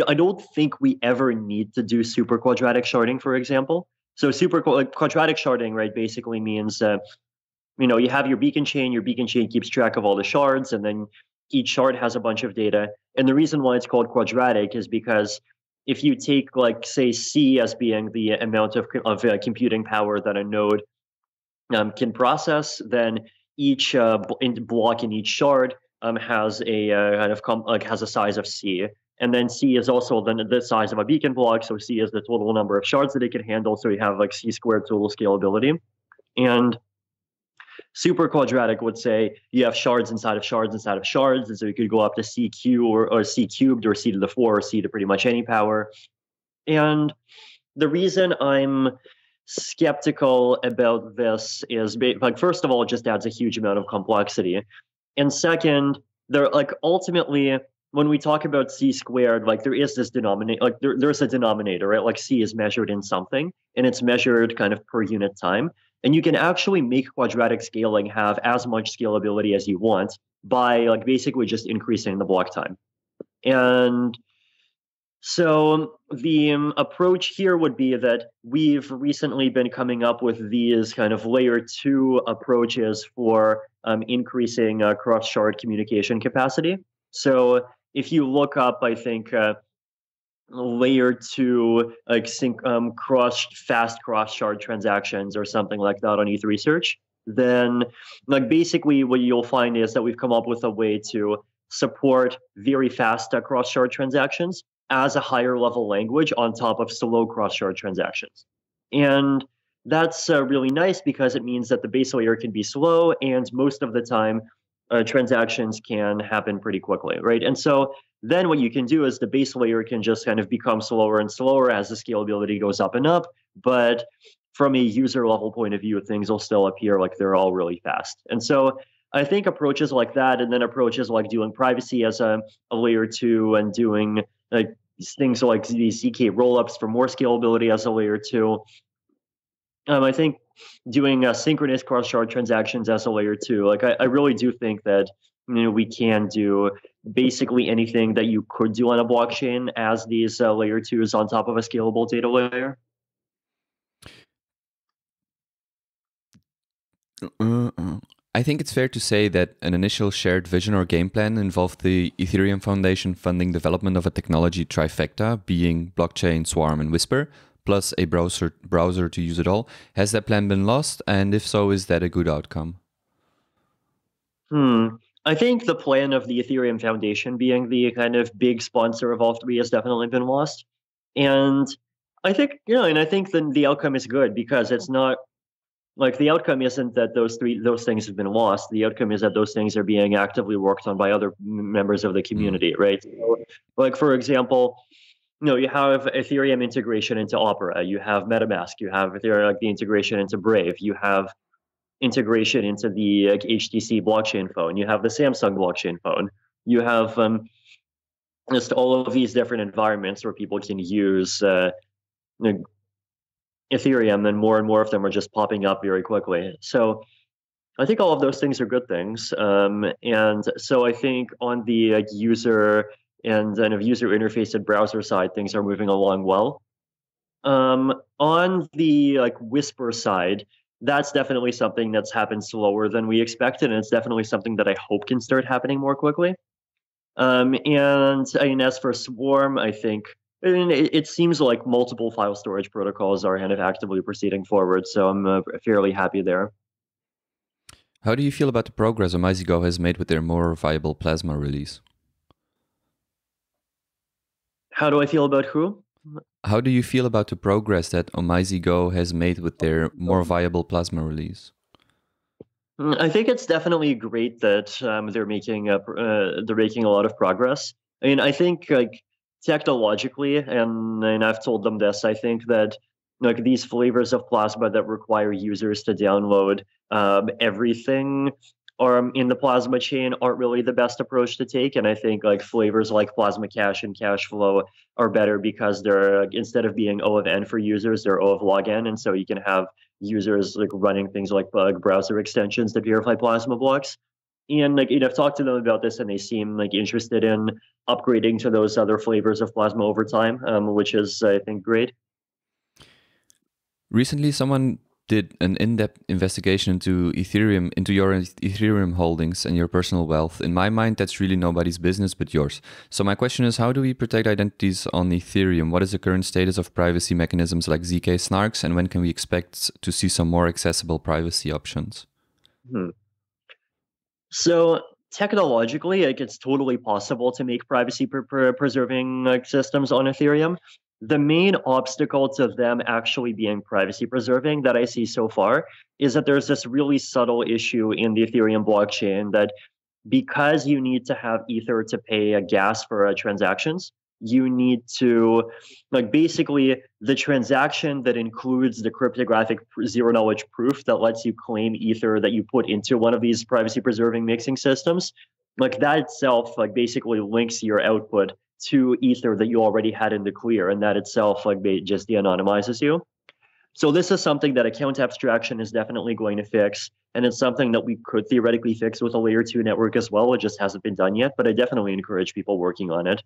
I don't think we ever need to do super quadratic sharding, for example. So quadratic sharding, right, basically means you have your beacon chain keeps track of all the shards, and then each shard has a bunch of data. And the reason why it's called quadratic is because if you take, like, say, C as being the amount of computing power that a node can process, then each block in each shard has a kind of has a size of C. And then C is also the size of a beacon block, so C is the total number of shards that it can handle, so you have like C squared total scalability. And super quadratic would say you have shards inside of shards inside of shards, and so you could go up to CQ or C cubed or C to the 4 or C to pretty much any power. And the reason I'm skeptical about this is, like, first of all, it just adds a huge amount of complexity, and second, ultimately, when we talk about C squared, like, there is this denominator, like there's a denominator, right? Like, C is measured in something, and it's measured kind of per unit time. And you can actually make quadratic scaling have as much scalability as you want by, like, basically just increasing the block time. And so the approach here would be that we've recently been coming up with these kind of layer 2 approaches for increasing cross-shard communication capacity. So if you look up, I think, layer 2 like fast cross shard transactions or something like that on ETH Research, then, like, basically what you'll find is that we've come up with a way to support very fast cross shard transactions as a higher level language on top of slow cross shard transactions. And that's really nice because it means that the base layer can be slow, and most of the time transactions can happen pretty quickly, right? And so then what you can do is the base layer can just kind of become slower and slower as the scalability goes up and up. But from a user level point of view, things will still appear like they're all really fast. And so I think approaches like that, and then approaches like doing privacy as a layer 2, and doing like things like these ZK rollups for more scalability as a layer 2. I think doing synchronous cross-shard transactions as a layer 2, like, I really do think that we can do basically anything that you could do on a blockchain as these layer 2s on top of a scalable data layer. I think it's fair to say that an initial shared vision or game plan involved the Ethereum Foundation funding development of a technology trifecta, being blockchain, Swarm, and Whisper, plus a browser to use it all. Has that plan been lost? And if so, is that a good outcome? I think the plan of the Ethereum Foundation being the kind of big sponsor of all three has definitely been lost. And I think, I think the outcome is good, because it's not like, the outcome isn't that those things have been lost. The outcome is that those things are being actively worked on by other members of the community, right? So, like, for example, you have Ethereum integration into Opera, you have MetaMask, you have the integration into Brave, you have integration into the HTC blockchain phone, you have the Samsung blockchain phone, you have just all of these different environments where people can use Ethereum, and more of them are just popping up very quickly. So I think all of those things are good things. And so I think on the user and kind of user interface and browser side, things are moving along well. On the Whisper side, that's definitely something that's happened slower than we expected, and it's definitely something that I hope can start happening more quickly. And I mean, as for Swarm, I think, it seems like multiple file storage protocols are kind of actively proceeding forward, so I'm fairly happy there. How do you feel about the progress OmizeGo has made with their more viable Plasma release? How do I feel about who? How do you feel about the progress that OmizeGo has made with their more viable Plasma release? I think it's definitely great that they're making a lot of progress. I mean, I think technologically, and I've told them this, I think that like these flavors of Plasma that require users to download everything in the Plasma chain aren't really the best approach to take. And I think like flavors like Plasma Cash and Cash Flow are better because they're instead of being O of N for users, they're O of log N. And so you can have users like running things like browser extensions to verify Plasma blocks. And like, I've talked to them about this, and they seem like interested in upgrading to those other flavors of Plasma over time, which is, I think, great. Recently, someone did an in-depth investigation into Ethereum, into your Ethereum holdings and your personal wealth. In my mind, that's really nobody's business but yours. So my question is, how do we protect identities on Ethereum? What is the current status of privacy mechanisms like ZK snarks, and when can we expect to see some more accessible privacy options? So technologically, like it's totally possible to make privacy preserving like systems on Ethereum. The main obstacle to them actually being privacy preserving that I see so far is that there's this really subtle issue in the Ethereum blockchain that because you need to have Ether to pay a gas for transactions, you need to, like, basically the transaction that includes the cryptographic zero knowledge proof that lets you claim Ether that you put into one of these privacy preserving mixing systems, like that itself, like basically links your output to Ether that you already had in the clear, and that itself like just de-anonymizes you. So this is something that account abstraction is definitely going to fix, and it's something that we could theoretically fix with a layer 2 network as well. It just hasn't been done yet, but I definitely encourage people working on it.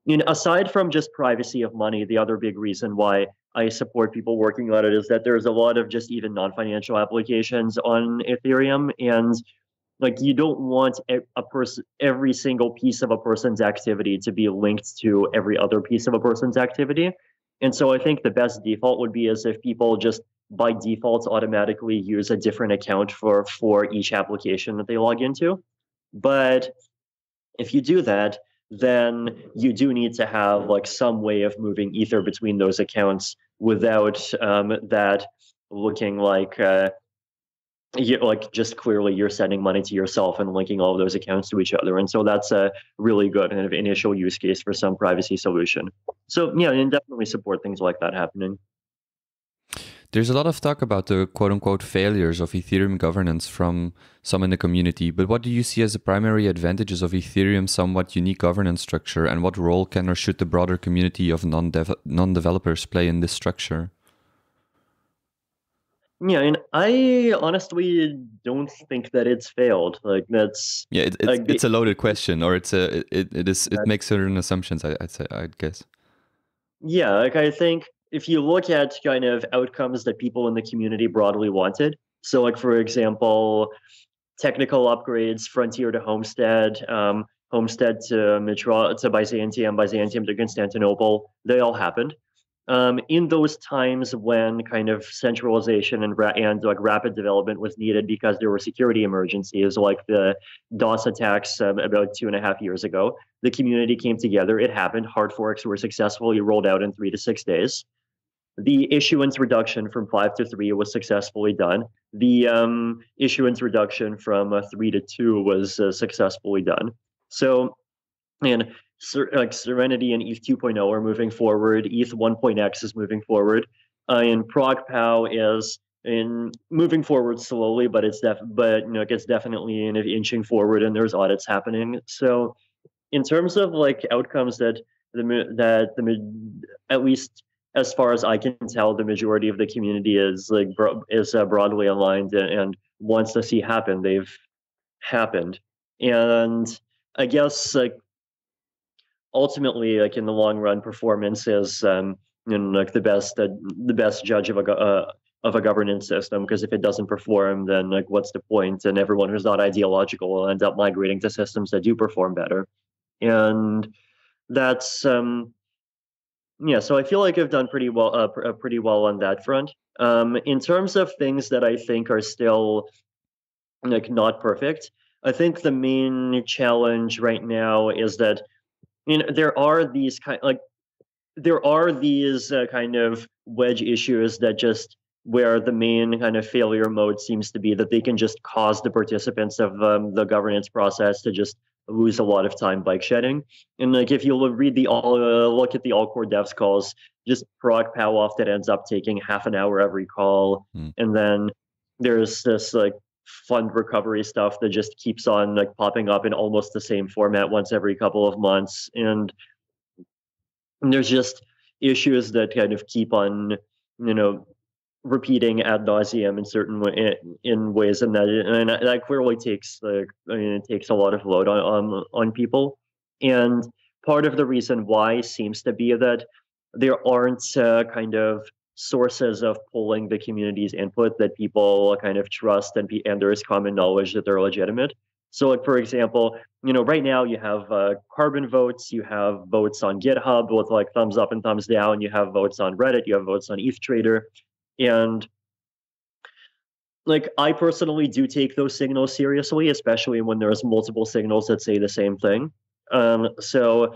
And aside from just privacy of money, the other big reason why I support people working on it is that there's a lot of just even non-financial applications on Ethereum, and like you don't want every single piece of a person's activity to be linked to every other piece of a person's activity. And so I think the best default would be as if people just by default automatically use a different account for each application that they log into. But if you do that, then you do need to have like some way of moving Ether between those accounts without that looking like just clearly you're sending money to yourself and linking all of those accounts to each other. And so that's a really good kind of initial use case for some privacy solution. So yeah, and definitely support things like that happening. There's a lot of talk about the quote-unquote failures of Ethereum governance from some in the community, but what do you see as the primary advantages of Ethereum's somewhat unique governance structure, and what role can or should the broader community of non-developers play in this structure? Yeah, and I honestly don't think that it's failed. Like that's it's a loaded question, or it makes certain assumptions. I'd guess. Yeah, like I think if you look at kind of outcomes that people in the community broadly wanted, so like for example, technical upgrades, Frontier to Homestead, Homestead to Byzantium, Byzantium to Constantinople, they all happened. In those times when kind of centralization and like rapid development was needed because there were security emergencies like the DOS attacks about 2.5 years ago, the community came together. It happened. Hard forks were successfully rolled out in 3 to 6 days. The issuance reduction from 5 to 3 was successfully done. The issuance reduction from 3 to 2 was successfully done. So, and like Serenity and ETH 2.0 are moving forward. ETH 1.x is moving forward, and ProgPow is moving forward slowly, but it's definitely inching forward, and there's audits happening. So, in terms of like outcomes that at least as far as I can tell, the majority of the community is broadly aligned and wants to see happen. They've happened, and I guess like ultimately, like in the long run, performance is like the best judge of a governance system. Because if it doesn't perform, then like what's the point? And everyone who's not ideological will end up migrating to systems that do perform better. And that's yeah. So I feel like I've done pretty well on that front. In terms of things that I think are still like not perfect, I think the main challenge right now is that there are these kind of wedge issues that just where the main kind of failure mode seems to be that they can just cause the participants of the governance process to just lose a lot of time bike shedding. And like if you read look at the all core devs calls, just proc pow off that ends up taking half an hour every call, and then there's this like fund recovery stuff that just keeps on like popping up in almost the same format once every couple of months, and there's just issues that kind of keep on, repeating ad nauseum in certain in ways, and that clearly takes it takes a lot of load on people. And part of the reason why seems to be that there aren't kind of sources of pulling the community's input that people kind of trust, and there is common knowledge that they're legitimate. So, like for example, right now you have carbon votes, you have votes on GitHub with like thumbs up and thumbs down, you have votes on Reddit, you have votes on ETH Trader, and like I personally do take those signals seriously, especially when there's multiple signals that say the same thing. So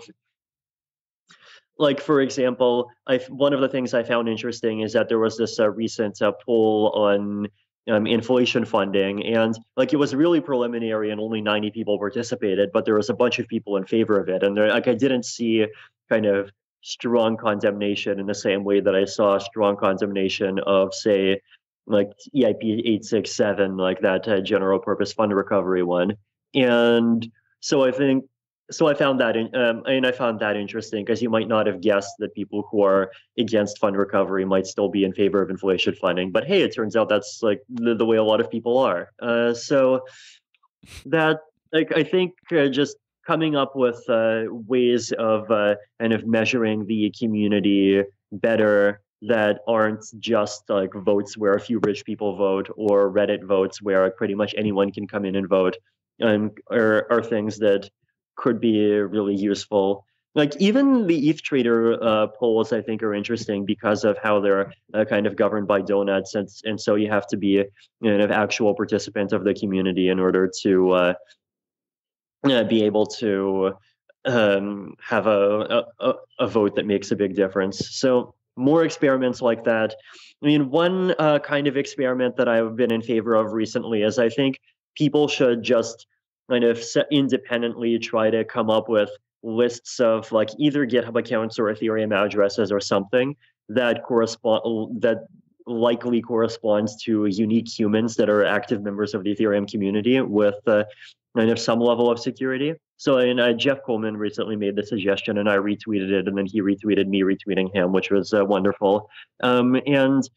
like for example, one of the things I found interesting is that there was this recent poll on inflation funding, and like it was really preliminary and only 90 people participated, but there was a bunch of people in favor of it, and like I didn't see kind of strong condemnation in the same way that I saw strong condemnation of, say, like EIP 867, like that general purpose fund recovery one. And so I found that I found that interesting, because you might not have guessed that people who are against fund recovery might still be in favor of inflation funding. But hey, it turns out that's like the way a lot of people are. So that, like, I think just coming up with ways of kind of measuring the community better that aren't just like votes where a few rich people vote, or Reddit votes where pretty much anyone can come in and vote, are things that could be really useful. Like even the ETH Trader polls, I think, are interesting because of how they're kind of governed by donuts, and so you have to be an actual participant of the community in order to be able to have a vote that makes a big difference. So more experiments like that. I mean, one kind of experiment that I've been in favor of recently is I think people should just kind of independently try to come up with lists of like either GitHub accounts or Ethereum addresses or something that likely corresponds to unique humans that are active members of the Ethereum community with kind of some level of security. So, and Jeff Coleman recently made the suggestion, and I retweeted it, and then he retweeted me retweeting him, which was wonderful. And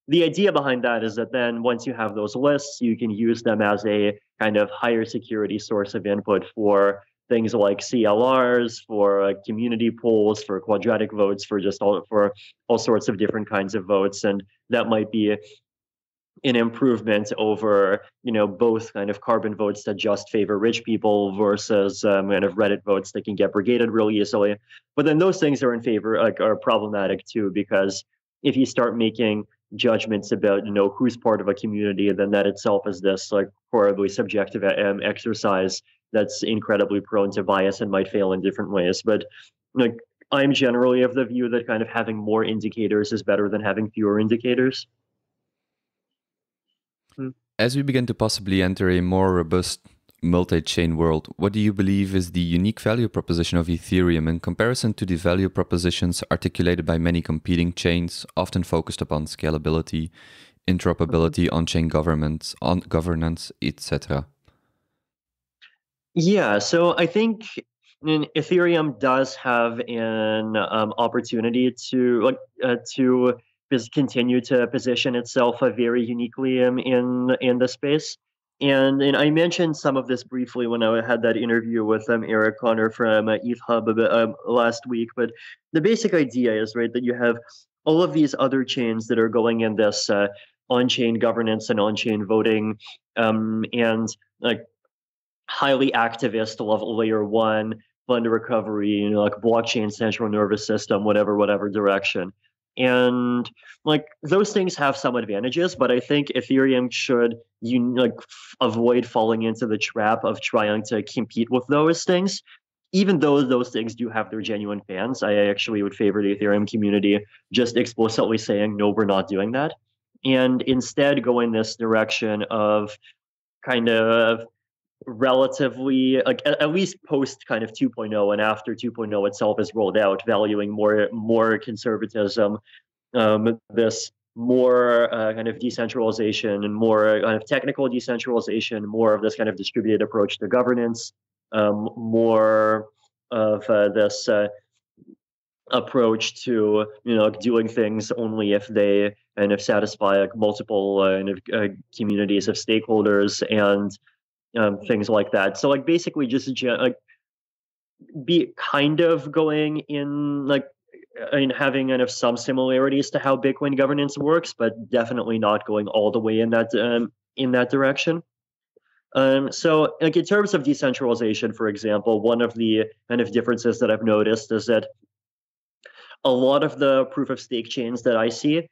the idea behind that is that then once you have those lists, you can use them as a kind of higher security source of input for things like CLRs, for community polls, for quadratic votes, for all sorts of different kinds of votes. And that might be an improvement over, both kind of carbon votes that just favor rich people versus kind of Reddit votes that can get brigaded really easily. But then those things are are problematic too, because if you start making judgments about who's part of a community, then that itself is this like horribly subjective exercise that's incredibly prone to bias and might fail in different ways. But like I'm generally of the view that kind of having more indicators is better than having fewer indicators. As we begin to possibly enter a more robust multi-chain world, what do you believe is the unique value proposition of Ethereum in comparison to the value propositions articulated by many competing chains, often focused upon scalability, interoperability, on-chain governance, etc.? Yeah, so I think Ethereum does have an opportunity to continue to position itself very uniquely in the space. And I mentioned some of this briefly when I had that interview with Eric Connor from ETH Hub last week. But the basic idea is, right, that you have all of these other chains that are going in this on-chain governance and on-chain voting and like highly activist level layer one fund recovery, like blockchain central nervous system, whatever direction. And like those things have some advantages, but I think Ethereum should avoid falling into the trap of trying to compete with those things. Even though those things do have their genuine fans, I actually would favor the Ethereum community just explicitly saying, no, we're not doing that. And instead go in this direction of kind of relatively, like at least post kind of 2.0 and after 2.0 itself is rolled out, valuing more conservatism, this more kind of decentralization and more kind of technical decentralization, more of this kind of distributed approach to governance, more of this approach to doing things only if they kind of satisfy like multiple communities of stakeholders and things like that. So like basically just like be kind of going in like having kind of some similarities to how Bitcoin governance works, but definitely not going all the way in that direction. So like in terms of decentralization, for example, one of the kind of differences that I've noticed is that a lot of the proof of stake chains that I see,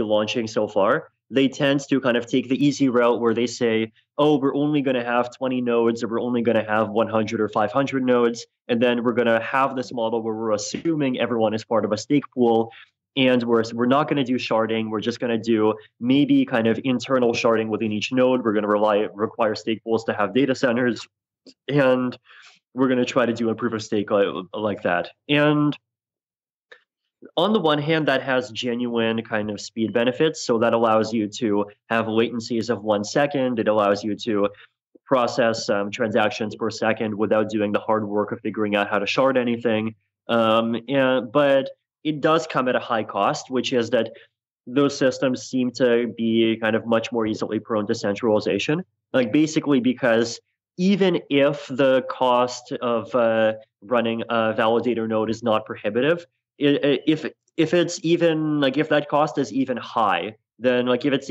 launching so far, they tend to kind of take the easy route where they say, oh, we're only going to have 20 nodes, or we're only going to have 100 or 500 nodes. And then we're going to have this model where we're assuming everyone is part of a stake pool. And we're not going to do sharding. We're just going to do maybe kind of internal sharding within each node. We're going to require stake pools to have data centers. And we're going to try to do a proof of stake like that. And on the one hand, that has genuine kind of speed benefits. So that allows you to have latencies of 1 second. It allows you to process transactions per second without doing the hard work of figuring out how to shard anything. But it does come at a high cost, which is that those systems seem to be kind of much more easily prone to centralization. Like basically because even if the cost of running a validator node is not prohibitive, if it's even like if that cost is even high, then like if it's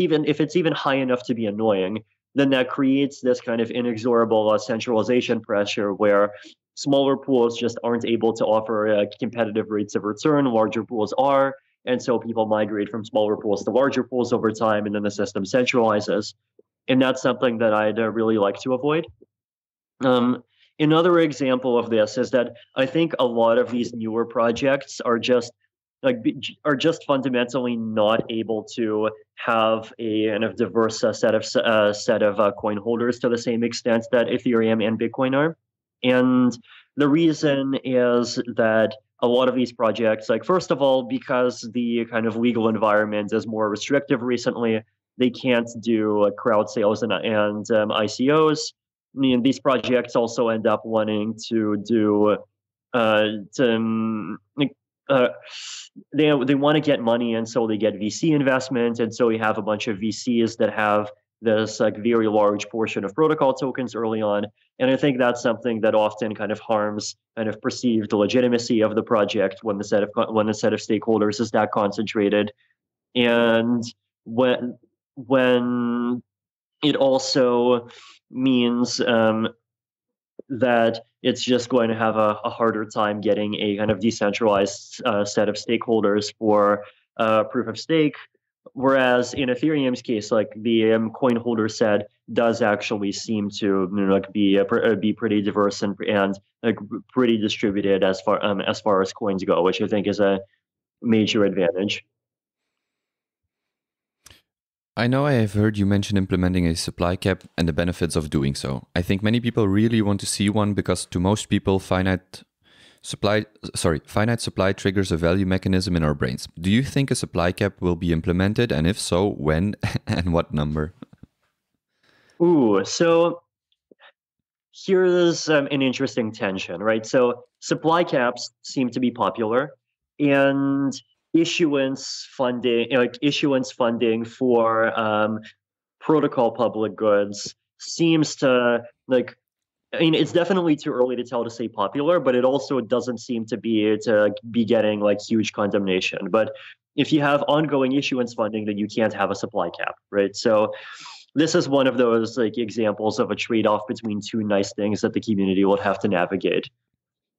even high enough to be annoying, then that creates this kind of inexorable centralization pressure where smaller pools just aren't able to offer competitive rates of return. Larger pools are, and so people migrate from smaller pools to larger pools over time, and then the system centralizes. And that's something that I'd really like to avoid. Another example of this is that I think a lot of these newer projects are just fundamentally not able to have a kind of diverse set of coin holders to the same extent that Ethereum and Bitcoin are. And the reason is that a lot of these projects, like first of all, because the kind of legal environment is more restrictive recently, they can't do crowd sales and ICOs. I mean, these projects also end up wanting to do they want to get money, and so they get VC investment, and so we have a bunch of VCs that have this like very large portion of protocol tokens early on, and I think that's something that often kind of harms kind of perceived legitimacy of the project when the set of stakeholders is that concentrated, and when it also means that it's just going to have a harder time getting a kind of decentralized set of stakeholders for proof of stake. Whereas in Ethereum's case, like the coin holder set does actually seem to be pretty diverse and like pretty distributed as far as coins go, which I think is a major advantage. I know I have heard you mention implementing a supply cap and the benefits of doing so. I think many people really want to see one because to most people, finite supply triggers a value mechanism in our brains. Do you think a supply cap will be implemented? And if so, when and what number? Ooh, so here's an interesting tension, right? So supply caps seem to be popular, and issuance funding for protocol public goods seems to like. I mean, it's definitely too early to tell to say popular, but it also doesn't seem to be getting like huge condemnation. But if you have ongoing issuance funding, then you can't have a supply cap, right? So this is one of those like examples of a trade-off between two nice things that the community will have to navigate.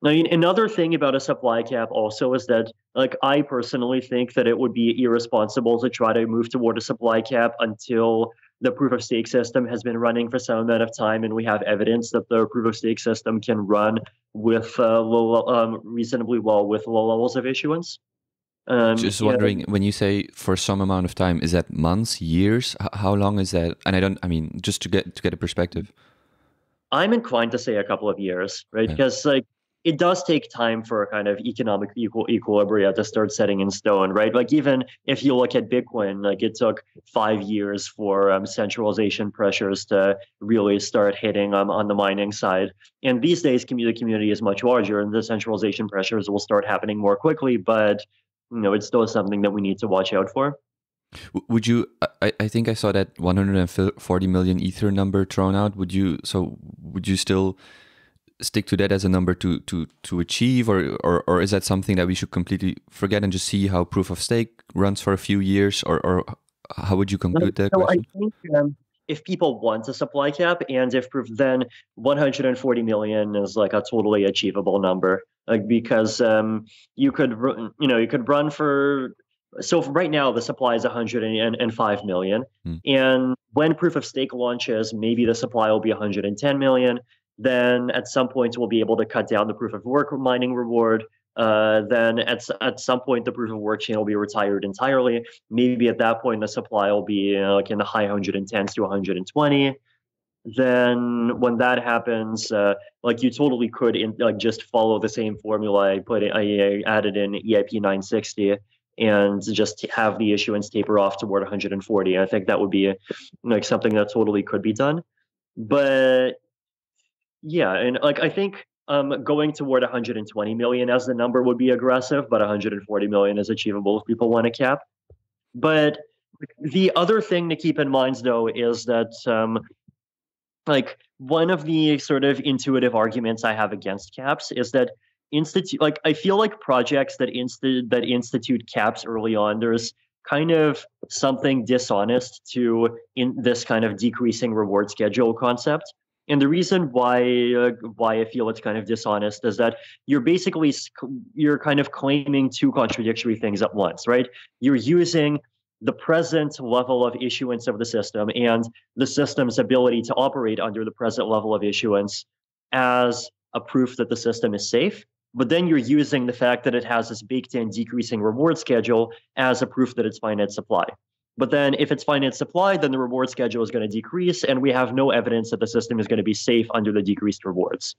I mean, another thing about a supply cap also is that, like, I personally think that it would be irresponsible to try to move toward a supply cap until the proof of stake system has been running for some amount of time, and we have evidence that the proof of stake system can run with reasonably well with low levels of issuance. Just wondering, when you say for some amount of time, is that months, years? How long is that? And just to get a perspective. I'm inclined to say a couple of years, right? Yeah. Because like it does take time for a kind of economic equilibria to start setting in stone, right? Like even if you look at Bitcoin, like it took 5 years for centralization pressures to really start hitting on the mining side. And these days, the community is much larger, and the centralization pressures will start happening more quickly. But it's still something that we need to watch out for. Would you? I think I saw that 140 million Ether number thrown out. Would you? So would you still stick to that as a number to achieve, or is that something that we should completely forget and just see how proof of stake runs for a few years, or how would you conclude that question? I think if people want a supply cap and if proof, then 140 million is like a totally achievable number. Like because you could run for. So right now the supply is 105 million, and when proof of stake launches, maybe the supply will be 110 million. Then at some point we'll be able to cut down the proof of work mining reward. Then at some point the proof of work chain will be retired entirely. Maybe at that point the supply will be like in the high 110s to 120. Then when that happens, like you totally could like just follow the same formula. I added in EIP 960 and just have the issuance taper off toward 140. I think that would be like something that totally could be done. But yeah, and like I think going toward 120 million as the number would be aggressive, but 140 million is achievable if people want to cap. But the other thing to keep in mind, though, is that like one of the sort of intuitive arguments I have against caps is that I feel like projects that institute caps early on, there's kind of something dishonest to in this kind of decreasing reward schedule concept. And the reason why I feel it's kind of dishonest is that you're kind of claiming two contradictory things at once, right? You're using the present level of issuance of the system and the system's ability to operate under the present level of issuance as a proof that the system is safe. But then you're using the fact that it has this baked-in decreasing reward schedule as a proof that it's finite supply. But then if it's finite supply, then the reward schedule is going to decrease, and we have no evidence that the system is going to be safe under the decreased rewards.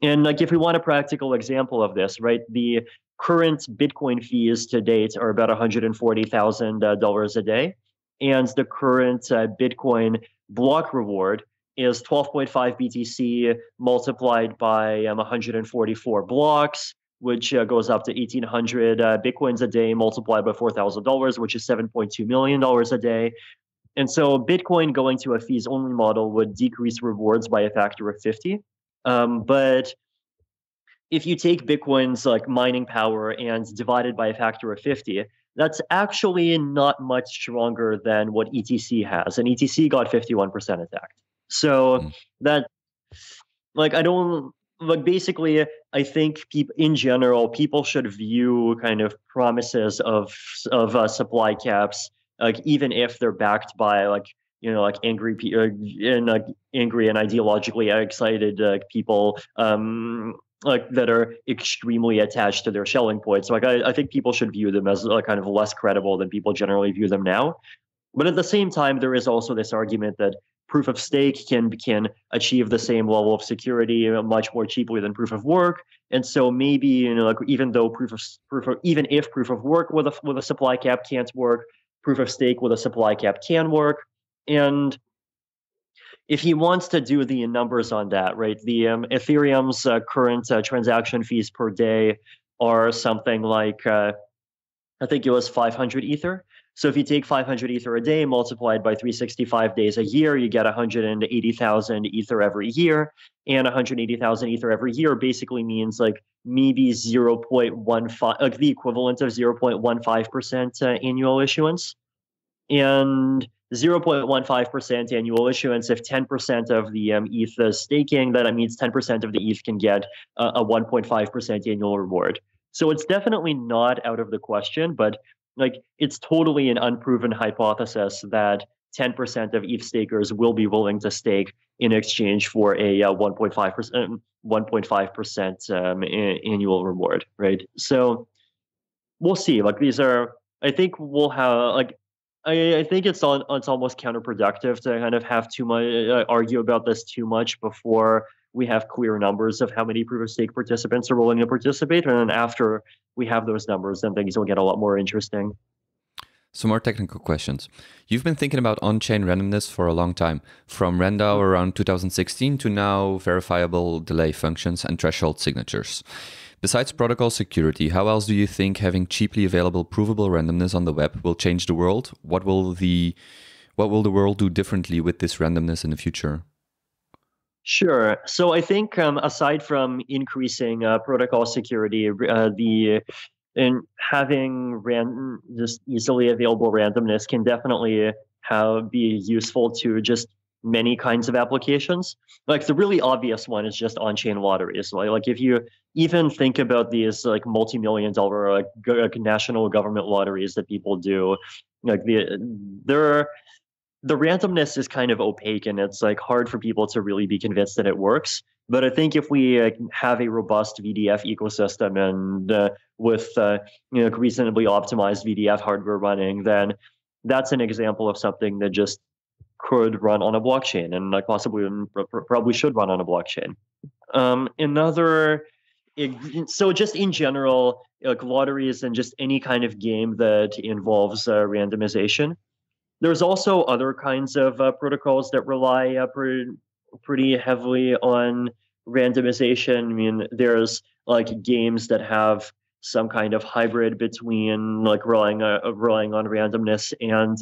And like if we want a practical example of this, right, the current Bitcoin fees to date are about $140,000 a day, and the current Bitcoin block reward is 12.5 BTC multiplied by 144 blocks, which goes up to 1,800 Bitcoins a day multiplied by $4,000, which is $7.2 million a day. And so Bitcoin going to a fees-only model would decrease rewards by a factor of 50. But if you take Bitcoin's like mining power and divide it by a factor of 50, that's actually not much stronger than what ETC has. And ETC got 51% attacked. So that, like, I don't, like, basically, I think in general, people should view kind of promises of supply caps, like, even if they're backed by, like, like angry angry and ideologically excited people, like that are extremely attached to their Schelling points. So, like, I think people should view them as kind of less credible than people generally view them now. But at the same time, there is also this argument that proof of stake can achieve the same level of security much more cheaply than proof of work. And so maybe like even if proof of work with a supply cap can't work, proof of stake with a supply cap can work. And if he wants to do the numbers on that, right, the Ethereum's current transaction fees per day are something like I think it was 500 Ether. So if you take 500 Ether a day multiplied by 365 days a year, you get 180,000 Ether every year. And 180,000 Ether every year basically means like maybe 0.15, like the equivalent of 0.15% annual issuance. And 0.15% annual issuance, if 10% of the ETH is staking, then it means 10% of the ETH can get a 1.5% annual reward. So it's definitely not out of the question, but like it's totally an unproven hypothesis that 10% of ETH stakers will be willing to stake in exchange for a 1.5% annual reward, right? So we'll see. Like these are, I think we'll have like I think it's almost counterproductive to kind of have too much argue about this too much before we have clear numbers of how many proof of stake participants are willing to participate, and then after we have those numbers, then things will get a lot more interesting. Some more technical questions. You've been thinking about on-chain randomness for a long time, from Randall around 2016 to now verifiable delay functions and threshold signatures. Besides protocol security, how else do you think having cheaply available provable randomness on the web will change the world? What will the world do differently with this randomness in the future? Sure. So I think aside from increasing protocol security, and having just easily available randomness can definitely be useful to just many kinds of applications. Like the really obvious one is just on-chain lotteries. Like if you even think about these like multi-million-dollar like national government lotteries that people do, like the randomness is kind of opaque and it's like hard for people to really be convinced that it works. But I think if we have a robust VDF ecosystem and with reasonably optimized VDF hardware running, then that's an example of something that just could run on a blockchain and like possibly probably should run on a blockchain. So just in general, like lotteries and just any kind of game that involves randomization. There's also other kinds of protocols that rely pretty heavily on randomization. I mean, there's like games that have some kind of hybrid between like relying on randomness and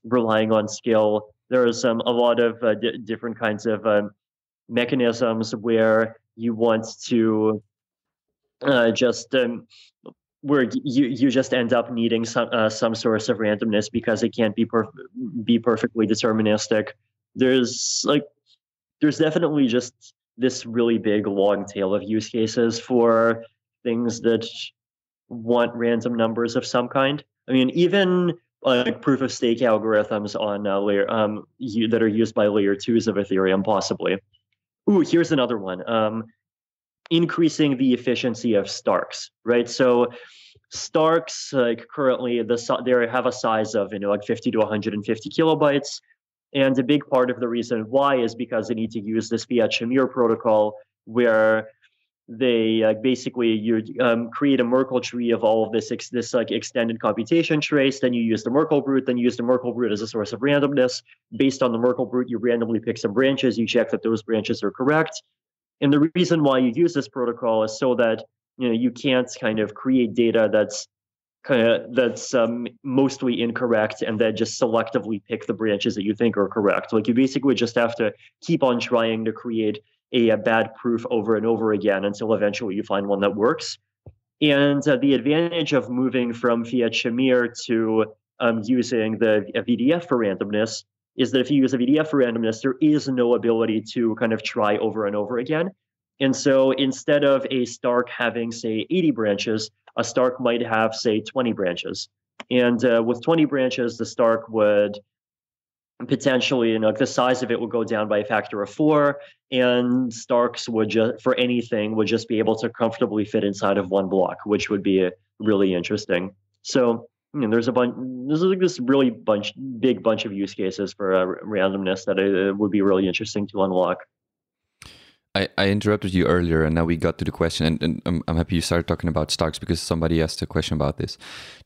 relying on skill. There's a lot of different kinds of mechanisms where you want to just where you just end up needing some source of randomness because it can't be perfectly deterministic. There's definitely just this really big long tail of use cases for things that want random numbers of some kind. I mean, even like proof of stake algorithms on layer that are used by layer 2s of Ethereum, possibly. Ooh, here's another one. Increasing the efficiency of Starks, right? So Starks, like currently, they have a size of like 50 to 150 kilobytes, and a big part of the reason why is because they need to use this fiat Shamir protocol, where they basically you create a Merkle tree of all of this like extended computation trace. Then you use the Merkle root. Then you use the Merkle root as a source of randomness. Based on the Merkle root, you randomly pick some branches. You check that those branches are correct. And the reason why you use this protocol is so that you can't kind of create data that's mostly incorrect and then just selectively pick the branches that you think are correct. Like you basically just have to keep on trying to create a bad proof over and over again until eventually you find one that works. And the advantage of moving from fiat Shamir to using the VDF for randomness is that if you use a VDF for randomness, there is no ability to kind of try over and over again. And so instead of a Stark having, say, 80 branches, a Stark might have, say, 20 branches. And with 20 branches, the Stark would potentially, the size of it would go down by a factor of 4, and Starks would just, for anything, would just be able to comfortably fit inside of one block, which would be really interesting. So there's like this really big bunch of use cases for randomness that would be really interesting to unlock. I interrupted you earlier, and now we got to the question, and I'm happy you started talking about Starks because somebody asked a question about this.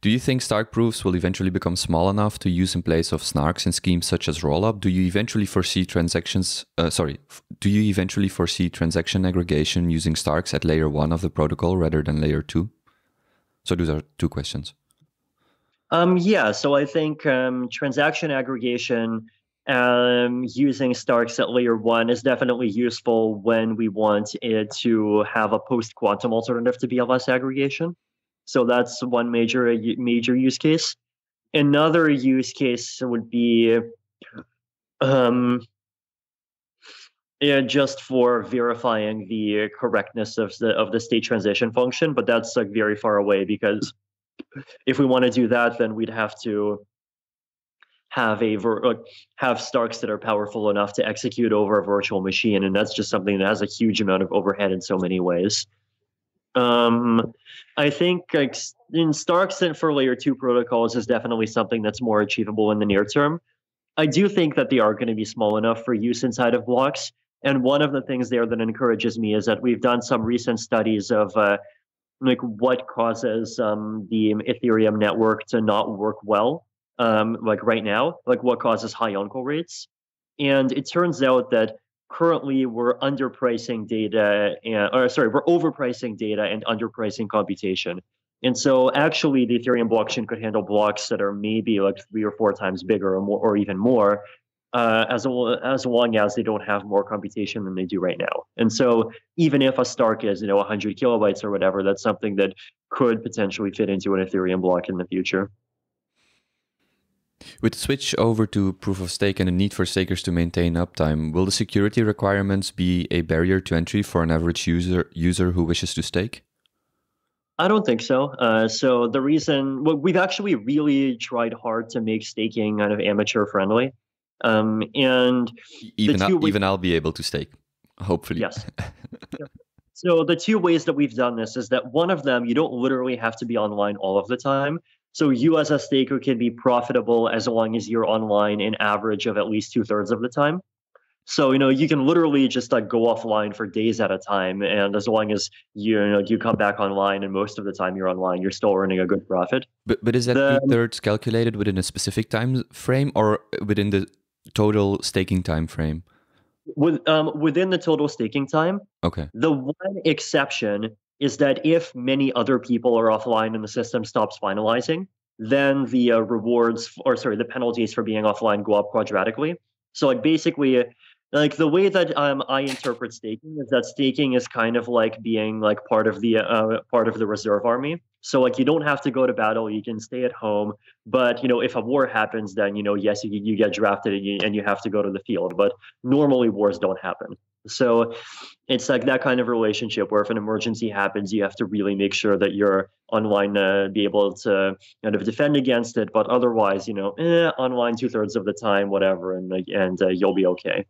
Do you think Stark proofs will eventually become small enough to use in place of snarks in schemes such as rollup? Do you eventually foresee transaction aggregation using Starks at layer 1 of the protocol rather than layer 2? So those are two questions. Yeah, so I think transaction aggregation using Starks at layer 1 is definitely useful when we want it to have a post-quantum alternative to BLS aggregation. So that's one major use case. Another use case would be just for verifying the correctness of the state transition function, but that's like very far away because if we want to do that, then we'd have to have Starks that are powerful enough to execute over a virtual machine, and that's just something that has a huge amount of overhead in so many ways. I think like in Starks and for layer 2 protocols is definitely something that's more achievable in the near term. I do think that they are going to be small enough for use inside of blocks. And one of the things there that encourages me is that we've done some recent studies of like what causes the Ethereum network to not work well, like right now, like what causes high uncle rates. And it turns out that currently we're underpricing data, we're overpricing data and underpricing computation. And so actually the Ethereum blockchain could handle blocks that are maybe like 3 or 4 times bigger or more, or even more, as long as they don't have more computation than they do right now. And so even if a Stark is 100 kilobytes or whatever, that's something that could potentially fit into an Ethereum block in the future. With the switch over to proof of stake and the need for stakers to maintain uptime, will the security requirements be a barrier to entry for an average user who wishes to stake? I don't think so. So the reason, well, we've actually really tried hard to make staking kind of amateur friendly. And even I'll be able to stake, hopefully. Yes. Yeah. So the two ways that we've done this is that one of them, you don't literally have to be online all of the time. So you as a staker can be profitable as long as you're online an average of at least 2/3 of the time. So you can literally just like go offline for days at a time, and as long as you come back online, and most of the time you're online, you're still earning a good profit. But is that 2/3 calculated within a specific time frame or within the total staking time frame? Within the total staking time. Okay. The one exception is that if many other people are offline and the system stops finalizing, then the the penalties for being offline go up quadratically. So like basically, like the way that I interpret staking is that staking is kind of like being like part of the reserve army. So like you don't have to go to battle, you can stay at home. But if a war happens, then yes, you get drafted and you have to go to the field. But normally wars don't happen. So it's like that kind of relationship where if an emergency happens, you have to really make sure that you're online to be able to kind of defend against it. But otherwise, online 2/3 of the time, whatever, and you'll be okay.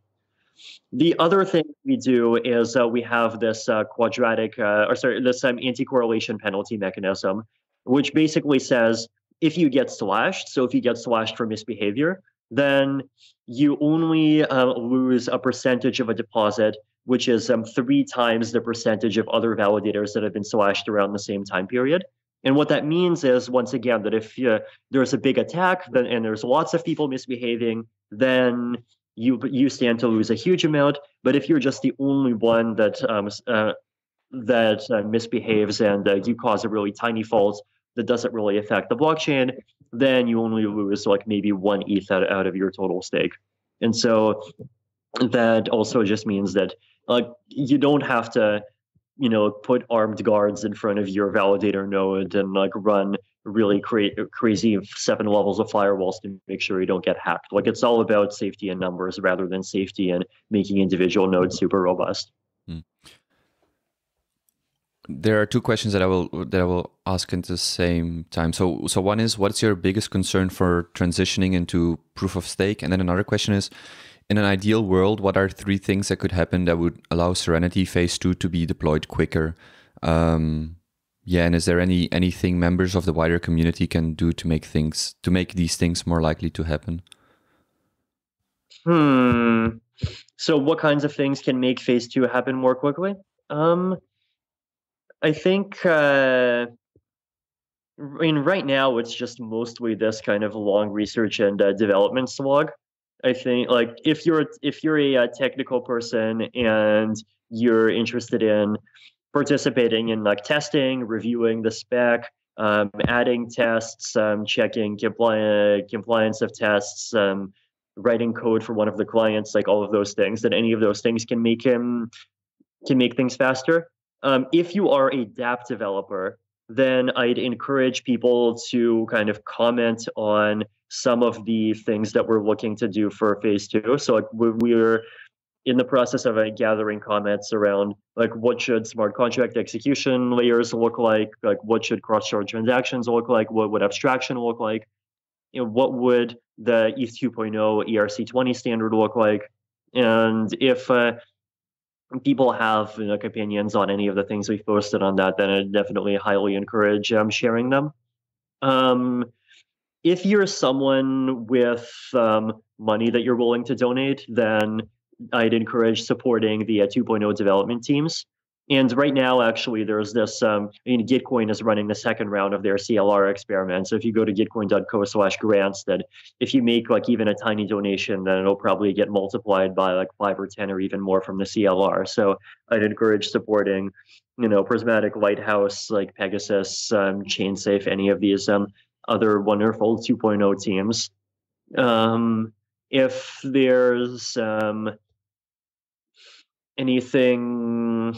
The other thing we do is we have this this anti-correlation penalty mechanism, which basically says if you get slashed, so if you get slashed for misbehavior, then you only lose a percentage of a deposit, which is 3 times the percentage of other validators that have been slashed around the same time period. And what that means is, once again, that if there's a big attack and there's lots of people misbehaving, then you stand to lose a huge amount. But if you're just the only one that misbehaves and you cause a really tiny fault that doesn't really affect the blockchain, then you only lose like maybe 1 ETH out of your total stake. And so that also just means that like you don't have to put armed guards in front of your validator node and like run really crazy 7 levels of firewalls to make sure you don't get hacked. Like it's all about safety in numbers rather than safety and making individual nodes super robust. There are 2 questions that I will ask at the same time. So one is, what's your biggest concern for transitioning into proof of stake? And then another question is, in an ideal world, what are 3 things that could happen that would allow Serenity Phase 2 to be deployed quicker? And is there anything members of the wider community can do to make these things more likely to happen? So what kinds of things can make Phase 2 happen more quickly? I think right now it's just mostly this kind of long research and development slog. I think like if you're a technical person and you're interested in participating in like testing, reviewing the spec, adding tests, checking compliance of tests, writing code for one of the clients, like all of those things, that any of those things can make things faster. If you are a dApp developer, then I'd encourage people to kind of comment on some of the things that we're looking to do for Phase 2. So like we're in the process of gathering comments around like what should smart contract execution layers look like what should cross-shard transactions look like, what would abstraction look like, what would the ETH 2.0 ERC20 standard look like, and if people have opinions on any of the things we've posted on that, then I definitely highly encourage sharing them. If you're someone with money that you're willing to donate, then I'd encourage supporting the 2.0 development teams. And right now, actually, there's this, Gitcoin is running the second round of their CLR experiment. So if you go to gitcoin.co/grants, that if you make like even a tiny donation, then it'll probably get multiplied by like 5 or 10 or even more from the CLR. So I'd encourage supporting, Prismatic, Lighthouse, like Pegasus, ChainSafe, any of these other wonderful 2.0 teams. If there's anything,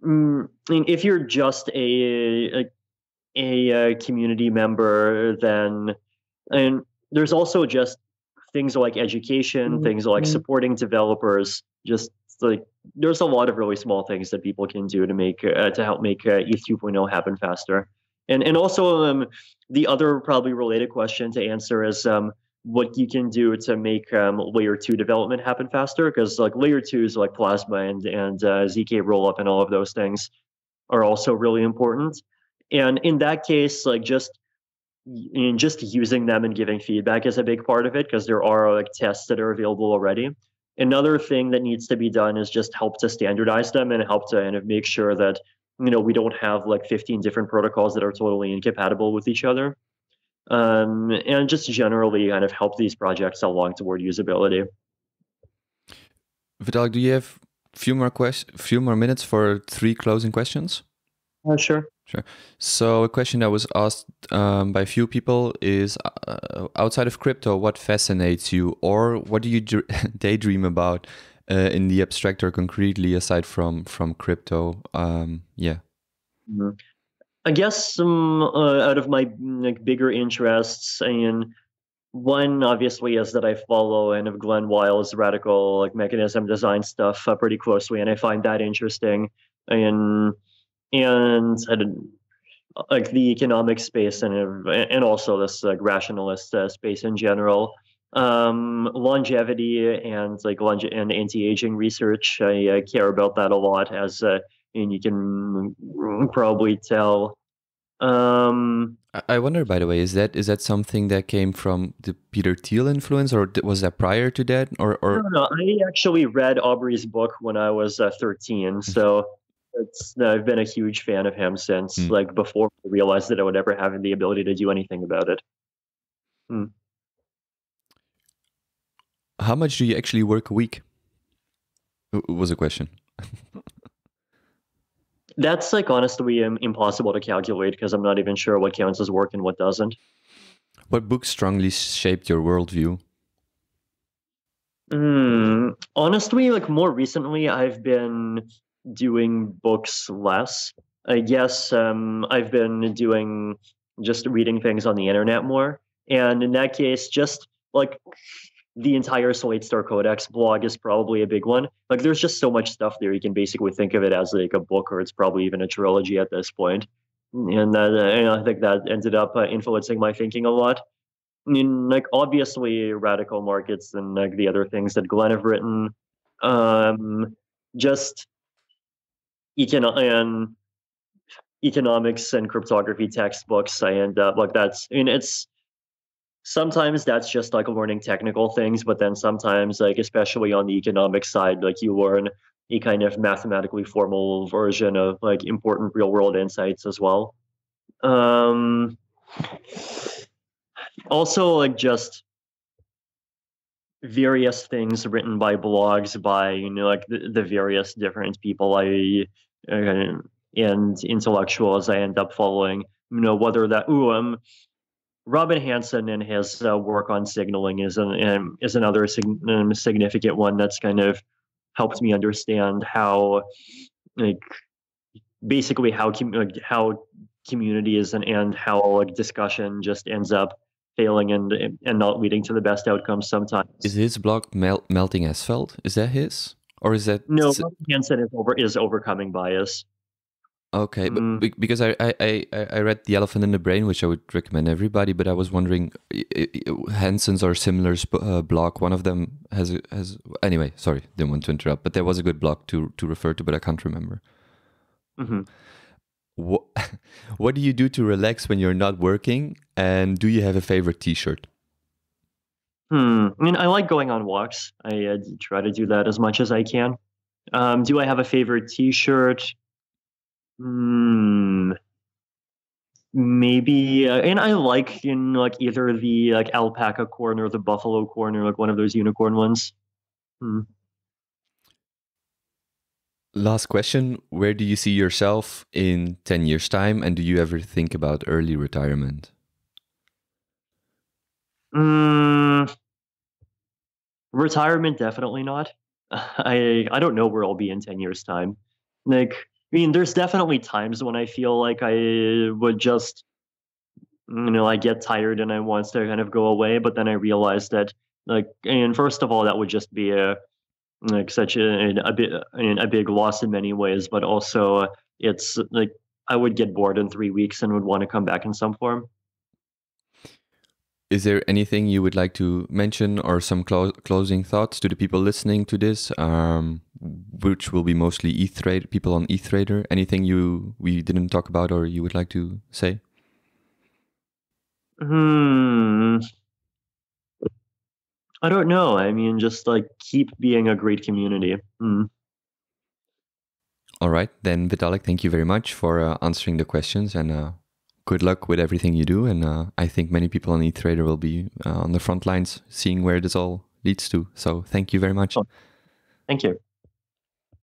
if you're just a community member, then, and there's also just things like education, things like supporting developers. Just like there's a lot of really small things that people can do to make to help make ETH 2.0 happen faster. And also the other probably related question to answer is what you can do to make layer 2 development happen faster, because like layer 2s like Plasma and ZK rollup and all of those things are also really important. And in that case, like just using them and giving feedback is a big part of it, because there are like tests that are available already. Another thing that needs to be done is just help to standardize them and help to kind of make sure that we don't have like 15 different protocols that are totally incompatible with each other. And just generally kind of help these projects along toward usability. Vitalik, do you have few more minutes for 3 closing questions? Sure. Sure. So a question that was asked by a few people is, outside of crypto, what fascinates you, or what do you daydream about in the abstract or concretely aside from crypto? Yeah. Mm-hmm. I guess some out of my bigger interests, and one obviously is that I follow and of Glenn Weyl's radical mechanism design stuff pretty closely, and I find that interesting. And like the economic space and also this rationalist space in general. Longevity and and anti-aging research, I care about that a lot, as and you can probably tell. I wonder, by the way, is that something that came from the Peter Thiel influence, or was that prior to that? Or No, I actually read Aubrey's book when I was 13, so I've been a huge fan of him since before I realized that I would ever have the ability to do anything about it. How much do you actually work a week? Was a question. That's honestly impossible to calculate, because I'm not even sure what counts as work and what doesn't. What book strongly shaped your worldview? Honestly, more recently, I've been doing books less. I guess I've been doing just reading things on the internet more. And in that case, just the entire Slate Star Codex blog is probably a big one. There's just so much stuff there, you can basically think of it as a book, or it's probably even a trilogy at this point. And I think that ended up influencing my thinking a lot. I mean, obviously radical markets and the other things that Glenn have written, just economics and cryptography textbooks. I end up it's sometimes that's just learning technical things, but then sometimes especially on the economic side, you learn a kind of mathematically formal version of important real world insights as well. Also just various things written by blogs by the various different people and intellectuals I end up following, whether that Robin Hanson and his work on signaling is another significant one that's kind of helped me understand how basically how community is and how discussion just ends up failing and not leading to the best outcomes sometimes. Is his blog Melting Asphalt? Is that his? Or is that... No, Hansen is overcoming bias. Okay, but Mm, because I read The Elephant in the Brain, which I would recommend everybody, but I was wondering, Hansen's or Simler's blog, one of them has anyway. Sorry, didn't want to interrupt, but there was a good blog to refer to, but I can't remember. mhm. What what do you do to relax when you're not working? And do you have a favorite T-shirt? I mean, I like going on walks. I try to do that as much as I can. Do I have a favorite T-shirt? Hmm, maybe. And I like in like either the like alpaca corn or the buffalo corn or like one of those unicorn ones. Hmm. Last question: where do you see yourself in 10 years' time? And do you ever think about early retirement? Mm, retirement, definitely not. I don't know where I'll be in 10 years' time. Like, I mean, there's definitely times when I feel like I would just, I get tired and I want to kind of go away, but then I realize that, like, and first of all, that would just be like such a big loss in many ways, but also it's like I would get bored in 3 weeks and would want to come back in some form. Is there anything you would like to mention or some closing thoughts to the people listening to this, which will be mostly ETH people on ETH Trader? Anything we didn't talk about or you would like to say? Hmm. I don't know. I mean, just like keep being a great community. All right, then Vitalik, thank you very much for answering the questions and good luck with everything you do. And I think many people on ETH Trader will be on the front lines seeing where this all leads to. So thank you very much. Oh, thank you.